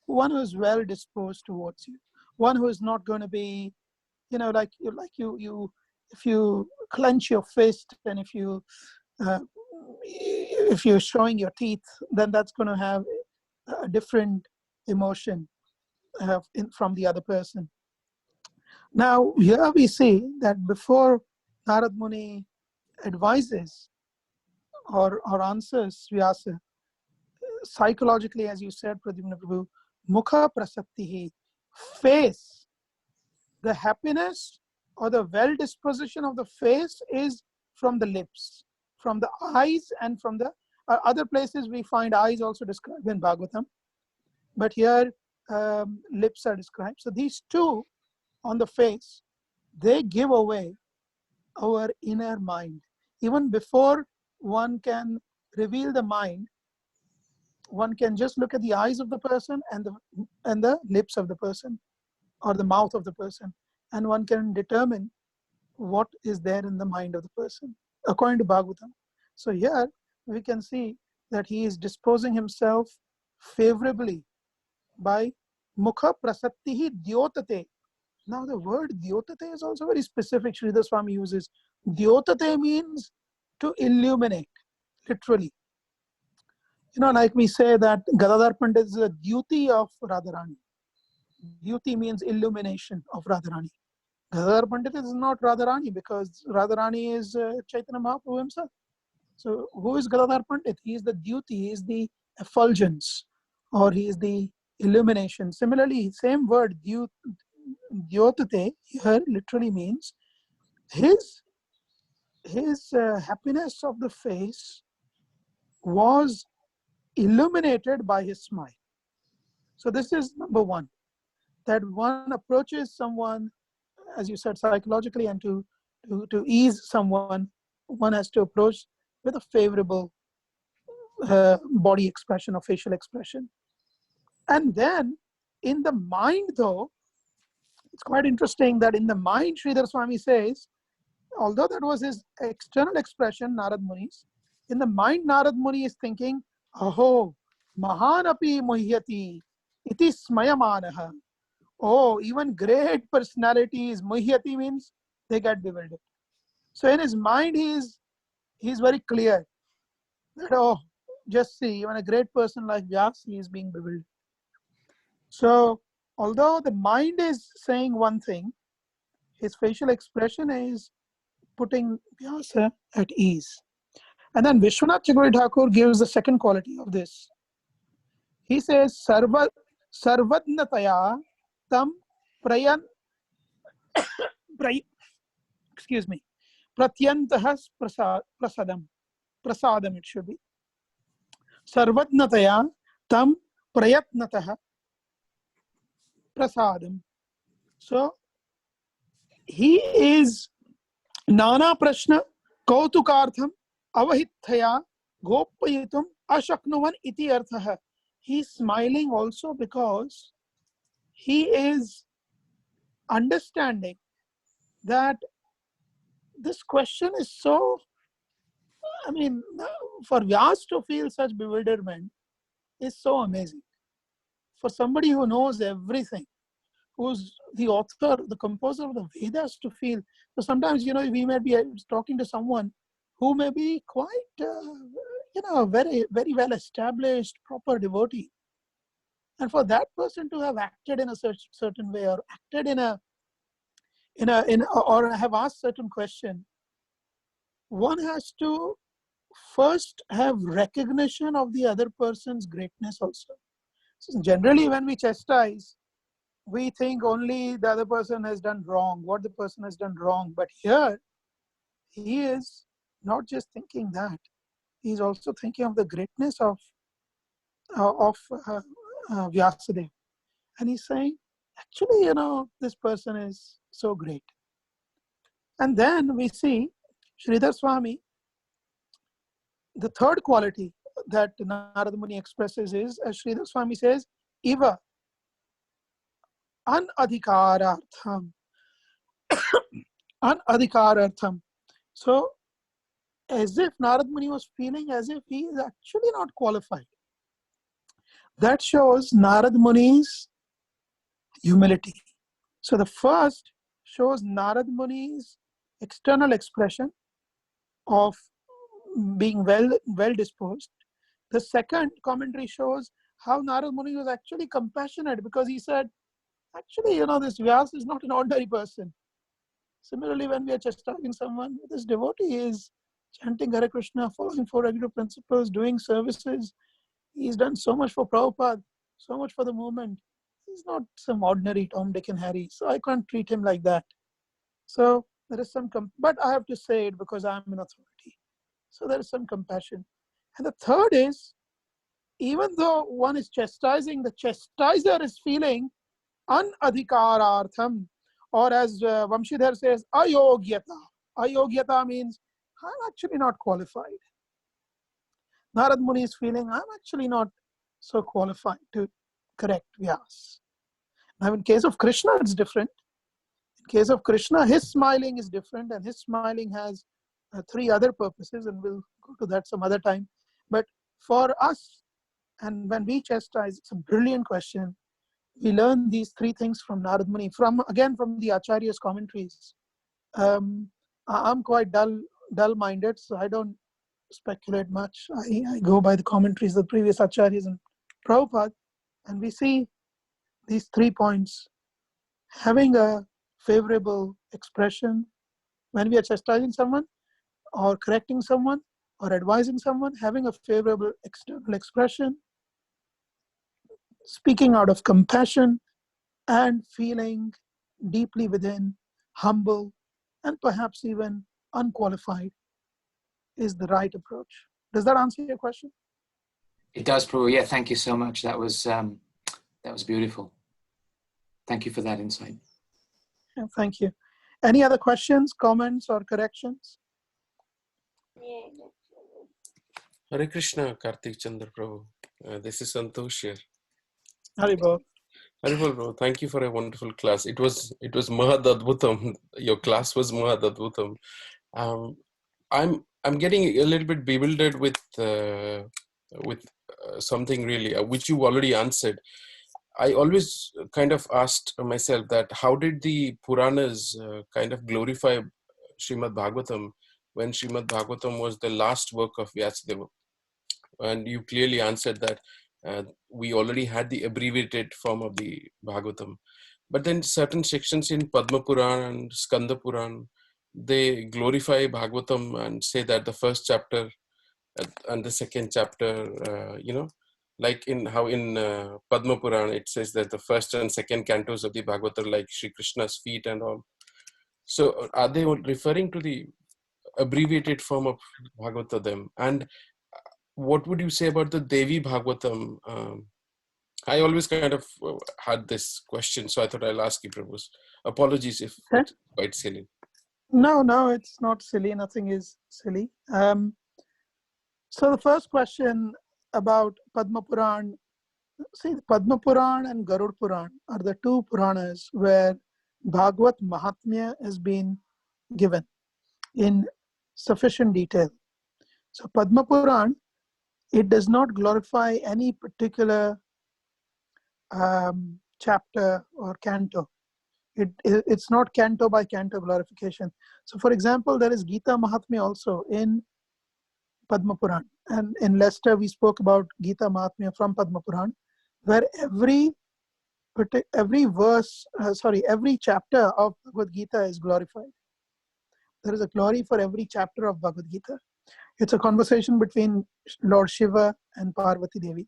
one who is well disposed towards you, one who is not going to be, like you, if you clench your fist and if you're showing your teeth, then that's going to have a different emotion from the other person. Now, here we see that before Narad Muni advises or answers Vyasa, psychologically, as you said, Pradyumna Prabhu, Mukha Prasaktihi, face, the happiness or the well disposition of the face is from the lips, from the eyes, and from the other places we find eyes also described in Bhagavatam, but here lips are described. So these two on the face, they give away our inner mind. Even before one can reveal the mind, one can just look at the eyes of the person and the lips of the person or the mouth of the person, and one can determine what is there in the mind of the person according to Bhagavatam. So here we can see that he is disposing himself favorably by Mukha Prasattihi Dyotate. Now the word Dyotate is also very specific. Sridhar Swami uses. Dyotate means to illuminate, literally. You know, like we say that Gadadhar Pandit is a duty of Radharani. Duty means illumination of Radharani. Gadadhar Pandit is not Radharani because Radharani is Chaitanya Mahaprabhu himself. So who is Gadadhar Pandit? He is the duty, he is the effulgence, or he is the illumination. Similarly, same word, Dyotate, here literally means his happiness of the face was illuminated by his smile. So this is number one, that one approaches someone, as you said, psychologically, and to ease someone, one has to approach with a favorable body expression or facial expression. And then in the mind, though, it's quite interesting that in the mind, Sridhar Swami says, although that was his external expression, Narad Muni's, in the mind, Narad Muni is thinking, Aho, Mahanapi Muhyati, iti smayamanaha. Oh, even great personalities, Muhyati means they get bewildered. So in his mind, he's very clear that, oh, just see, even a great person like Vyas, he is being bewildered. So although the mind is saying one thing, his facial expression is putting Vyasa at ease. And then Vishwanath Chakravarti Thakur gives the second quality of this. He says, Sarvadnataya tam pratyantah prasadam, it should be. Sarvadnataya tam prayatnatah prasadam. So he is Nana Prashna Kautukartham Avahithaya Gopayitum Ashaknuvan iti arthaha. He is smiling also because he is understanding that this question is so, I mean, for Vyas to feel such bewilderment is so amazing. For somebody who knows everything, who's the author, the composer of the Vedas, to feel. So sometimes, you know, we may be talking to someone who may be quite, very, very well established, proper devotee. And for that person to have acted in a certain way, or acted or have asked certain question, one has to first have recognition of the other person's greatness also. So generally, when we chastise, we think only the other person has done wrong, what the person has done wrong. But here, he is not just thinking that, he is also thinking of the greatness of Vyasadeva. And he's saying, actually, you know, this person is so great. And then we see Sridhar Swami, the third quality that Narada Muni expresses is, as Sridhar Swami says, Iva Anadhikarartham. Anadhikarartham. So, as if Narad Muni was feeling as if he is actually not qualified. That shows Narad Muni's humility. So the first shows Narad Muni's external expression of being well disposed. The second commentary shows how Narad Muni was actually compassionate, because he said, Actually, this Vyas is not an ordinary person. Similarly, when we are chastising someone, this devotee is chanting Hare Krishna, following four regular principles, doing services. He's done so much for Prabhupada, so much for the movement. He's not some ordinary Tom, Dick, and Harry. So I can't treat him like that. So there is some, but I have to say it because I'm an authority. So there is some compassion. And the third is, even though one is chastising, the chastiser is feeling anadhikarartham, or as Vamshidhar says, ayogyata. Ayogyata means I'm actually not qualified. Narad Muni is feeling I'm actually not so qualified to correct Vyas. Now in case of Krishna, it's different. In case of Krishna, his smiling is different, and his smiling has three other purposes, and we'll go to that some other time. But for us, and when we chastise, it's a brilliant question. We learn these three things from Narad Muni, from the Acharya's commentaries. I'm quite dull-minded, so I don't speculate much. I go by the commentaries of the previous Acharyas and Prabhupada, and we see these 3 points. Having a favorable expression when we are chastising someone, or correcting someone, or advising someone, having a favorable external expression, speaking out of compassion, and feeling deeply within humble and perhaps even unqualified is the right approach. Does that answer your question? It does, Prabhu. Yeah, thank you so much. That was beautiful. Thank you for that insight. Yeah, thank you. Any other questions, comments, or corrections? Hare Krishna, Karthik Chandra Prabhu. This is Santosh here. Haribol. Haribol Prabhu, thank you for a wonderful class. It was Mahad Adbhutam. Your class was Mahad Adbhutam. I'm getting a little bit bewildered with something really, which you already answered. I always kind of asked myself that how did the Puranas kind of glorify Srimad Bhagavatam when Srimad Bhagavatam was the last work of Vyasadeva? And you clearly answered that we already had the abbreviated form of the Bhagavatam. But then certain sections in Padma Puran and Skanda Puran, they glorify Bhagavatam and say that the first chapter and the second chapter, like in Padma Puran, it says that the first and second cantos of the Bhagavatam, like Sri Krishna's feet and all. So are they referring to the abbreviated form of Bhagavatam? And what would you say about the Devi Bhagavatam? I always kind of had this question, so I thought I'll ask you, Prabhu. Apologies if it's quite silly. No, it's not silly. Nothing is silly. So the first question about Padma Puran. See, Padma Puran and Garud Puran are the two Puranas where Bhagavat Mahatmya has been given in sufficient detail. So Padma Puran, it does not glorify any particular chapter or canto. It's not canto by canto glorification. So for example, there is Gita Mahatmya also in Padma Puran. And in Leicester, we spoke about Gita Mahatmya from Padma Puran, where every chapter of Bhagavad Gita is glorified. There is a glory for every chapter of Bhagavad Gita. It's a conversation between Lord Shiva and Parvati Devi.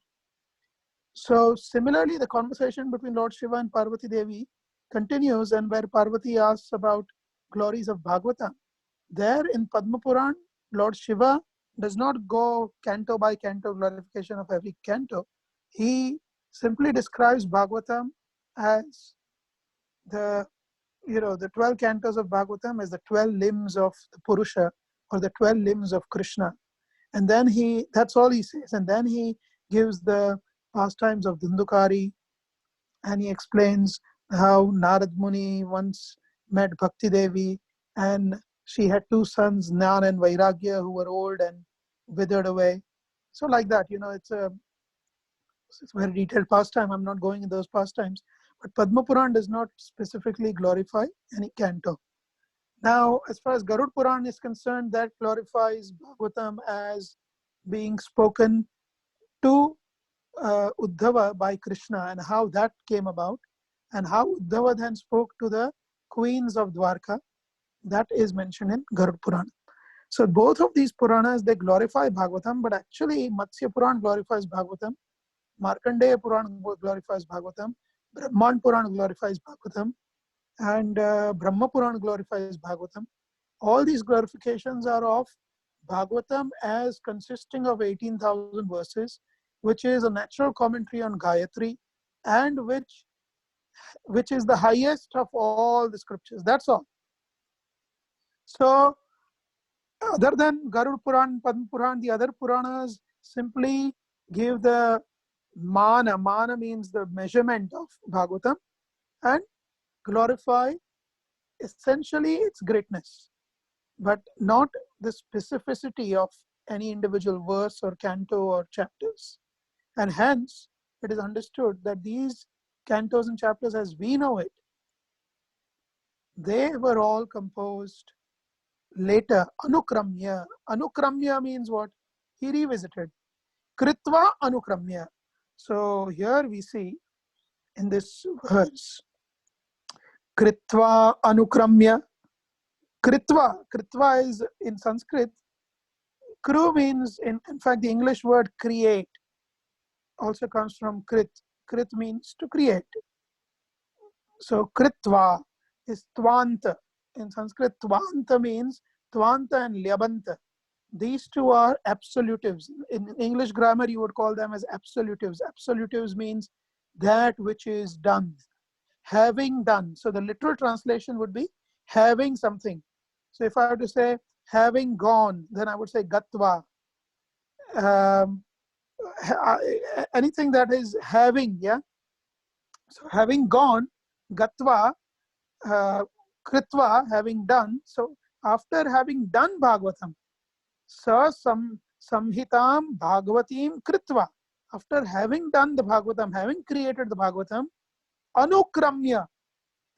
So similarly, the conversation between Lord Shiva and Parvati Devi continues, and where Parvati asks about glories of Bhagavatam. There in Padma Puran, Lord Shiva does not go canto by canto glorification of every canto. He simply describes Bhagavatam as the 12 cantos of Bhagavatam as the 12 limbs of the Purusha, or the 12 limbs of Krishna. And then that's all he says. And then he gives the pastimes of Dundukari, and he explains how Narad Muni once met Bhakti Devi, and she had two sons, Jnana and Vairagya, who were old and withered away. So like that, it's a very detailed pastime. I'm not going in those pastimes. But Padma Puran does not specifically glorify any canto. Now, as far as Garud Puran is concerned, that glorifies Bhagavatam as being spoken to Uddhava by Krishna, and how that came about. and how Uddhava then spoke to the queens of Dwarka. That is mentioned in Garud Purana. So both of these Puranas, they glorify Bhagavatam, but actually Matsya Puran glorifies Bhagavatam, Markandeya Puran glorifies Bhagavatam, Brahman Puran glorifies Bhagavatam, and Brahma Puran glorifies Bhagavatam. All these glorifications are of Bhagavatam as consisting of 18,000 verses, which is a natural commentary on Gayatri, and which is the highest of all the scriptures. That's all. So other than Garud Puran, Padma Puran, the other Puranas simply give the mana. Mana means the measurement of Bhagavatam, and glorify essentially its greatness, but not the specificity of any individual verse or canto or chapters. And hence, it is understood that these cantos and chapters as we know it, they were all composed later. Anukramya. Anukramya means what? He revisited. Kritva Anukramya. So here we see in this verse, Kritva Anukramya. Kritva is in Sanskrit. Kru means, in fact, the English word create also comes from Krit. Krit means to create. So Kritva is Tvanta. In Sanskrit, Tvanta means Tvanta and Lyabanta. These two are absolutives. In English grammar, you would call them as absolutives. Absolutives means that which is done, having done. So the literal translation would be having something. So if I were to say having gone, then I would say Gatva. Anything that is having, yeah. So having gone, Gatva, Kritva, having done. So after having done Bhagavatam, Sa Samhitam Bhagavatim Kritva, after having done the Bhagavatam, having created the Bhagavatam, Anukramya,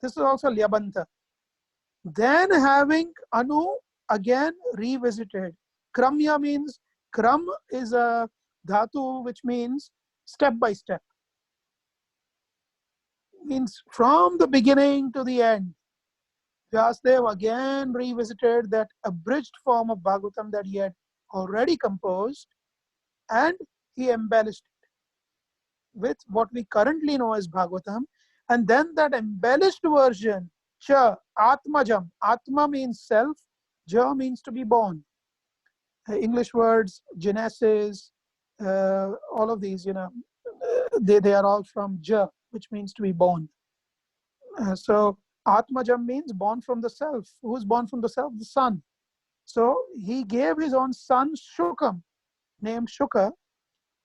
this is also Lyabanta. Then having Anu again revisited. Kramya means, Kram is a dhatu which means step by step. Means from the beginning to the end. Vyasadeva again revisited that abridged form of Bhagavatam that he had already composed, and he embellished it with what we currently know as Bhagavatam. And then that embellished version, Cha, Atmajam. Atma means self, Ja means to be born. English words, genesis, all of these, they are all from Ja, which means to be born. So Atmajam means born from the self. Who is born from the self? The son. So he gave his own son Shukam, named Shuka,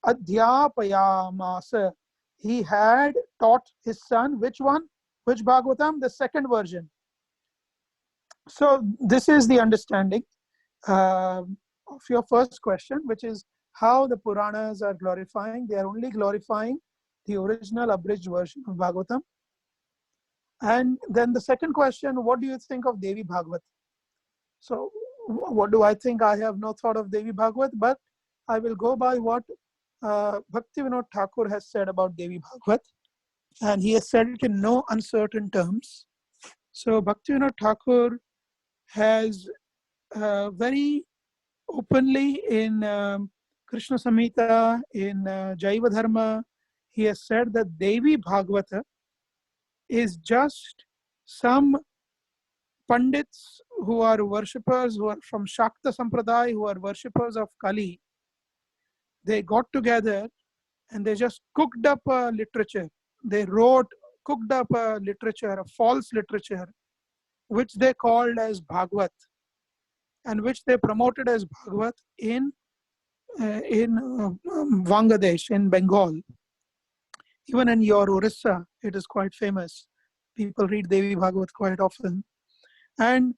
Adhyapayamasa. He had taught his son, which one? Which Bhagavatam? The second version. So this is the understanding of your first question, which is how the Puranas are glorifying. They are only glorifying the original abridged version of Bhagavatam. And then the second question, what do you think of Devi Bhagavat? So what do I think? I have no thought of Devi Bhagavat, but I will go by what Bhaktivinoda Thakur has said about Devi Bhagavat. And he has said it in no uncertain terms. So Bhaktivinoda Thakur has very openly in Krishna Samhita, in Jaiva Dharma, he has said that Devi Bhagavata is just some Pandits who are worshippers, who are from Shakta Sampradaya, who are worshippers of Kali. They got together and they just cooked up a literature. They cooked up a literature, a false literature, which they called as Bhagavat, and which they promoted as Bhagavat in Bangladesh, in Bengal. Even in your Orissa, it is quite famous. People read Devi Bhagavat quite often. And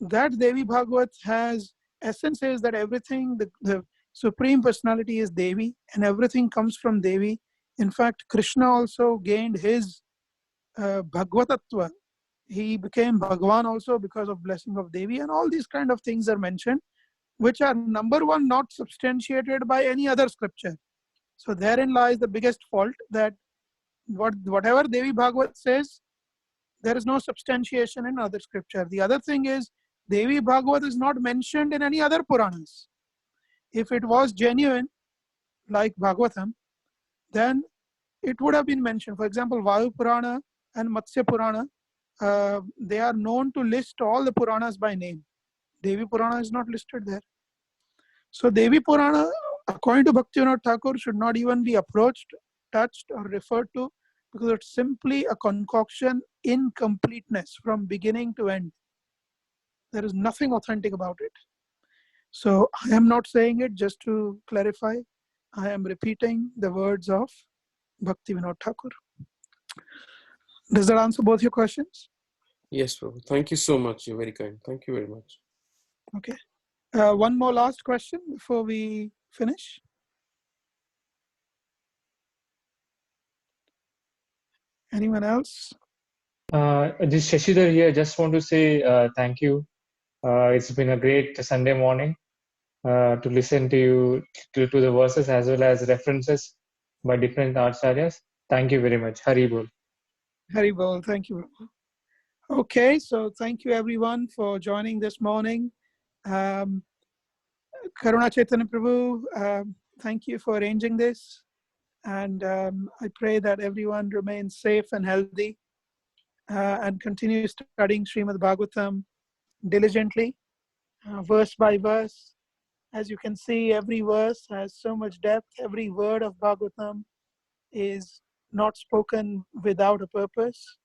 that Devi Bhagavat has essence is that everything, the Supreme Personality is Devi, and everything comes from Devi. In fact, Krishna also gained his Bhagavatatva. He became Bhagavan also because of blessing of Devi, and all these kind of things are mentioned, which are, number one, not substantiated by any other scripture. So therein lies the biggest fault, that whatever Devi Bhagavat says, there is no substantiation in other scripture. The other thing is, Devi Bhagavat is not mentioned in any other Puranas. If it was genuine, like Bhagavatam, then it would have been mentioned. For example, Vayu Purana and Matsya Purana, they are known to list all the Puranas by name. Devi Purana is not listed there. So Devi Purana, according to Bhaktivinoda Thakur, should not even be approached, touched, or referred to, because it's simply a concoction in completeness from beginning to end. There is nothing authentic about it. So I am not saying it just to clarify. I am repeating the words of Bhaktivinoda Thakur. Does that answer both your questions? Yes, Prabhu. Thank you so much. You're very kind. Thank you very much. Okay. One more last question before we finish. Anyone else? This Shashidhar here. Just want to say thank you. It's been a great Sunday morning to listen to you to the verses as well as references by different acharyas. Thank you very much. Hari Bol. Hari Bol. Thank you. Okay, so thank you everyone for joining this morning. Karuna Chaitanya Prabhu, thank you for arranging this. And I pray that everyone remains safe and healthy and continue studying Srimad Bhagavatam diligently, verse by verse. As you can see, every verse has so much depth. Every word of Bhagavatam is not spoken without a purpose.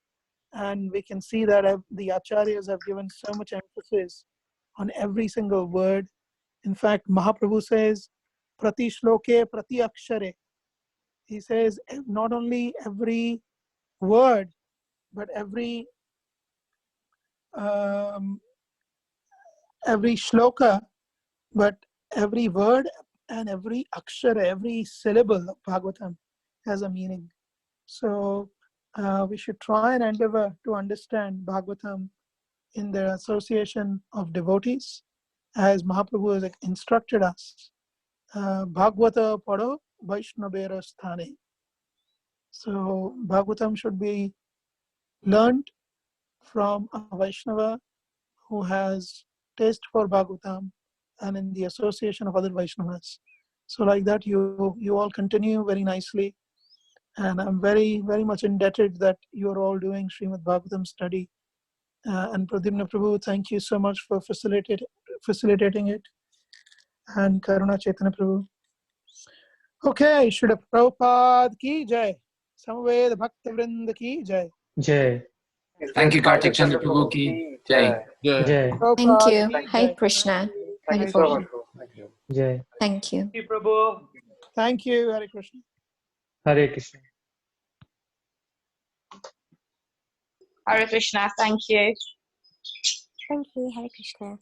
And we can see that the acharyas have given so much emphasis on every single word. In fact, Mahaprabhu says, Prati shloke, prati akshare. He says not only every word, but every shloka, but every word and every akshara, every syllable of Bhagavatam has a meaning. So we should try and endeavor to understand Bhagavatam in the association of devotees, as Mahaprabhu has instructed us. Bhagavata pado Vaishnavera sthane. So Bhagavatam should be learned from a Vaishnava who has taste for Bhagavatam and in the association of other Vaishnavas. So like that, you all continue very nicely. And I'm very, very much indebted that you're all doing Srimad Bhagavatam study. And Pradyumna Prabhu, thank you so much for facilitating it. And Karuna Chaitanya Prabhu. Okay, Srila Prabhupada ki jai. Samved Bhakta Vrinda ki jai. Jai. Thank you, Kartik Chandra Prabhu ki jai. Yeah. Jai. Thank Prabhupada you. ki Hare jai. Krishna. Thank Hare you so Bol. much, bro. Thank you. Jai. Thank you. Thank you, Hare Krishna. Hare Krishna. Hare Krishna. Thank you. Thank you. Hare Krishna.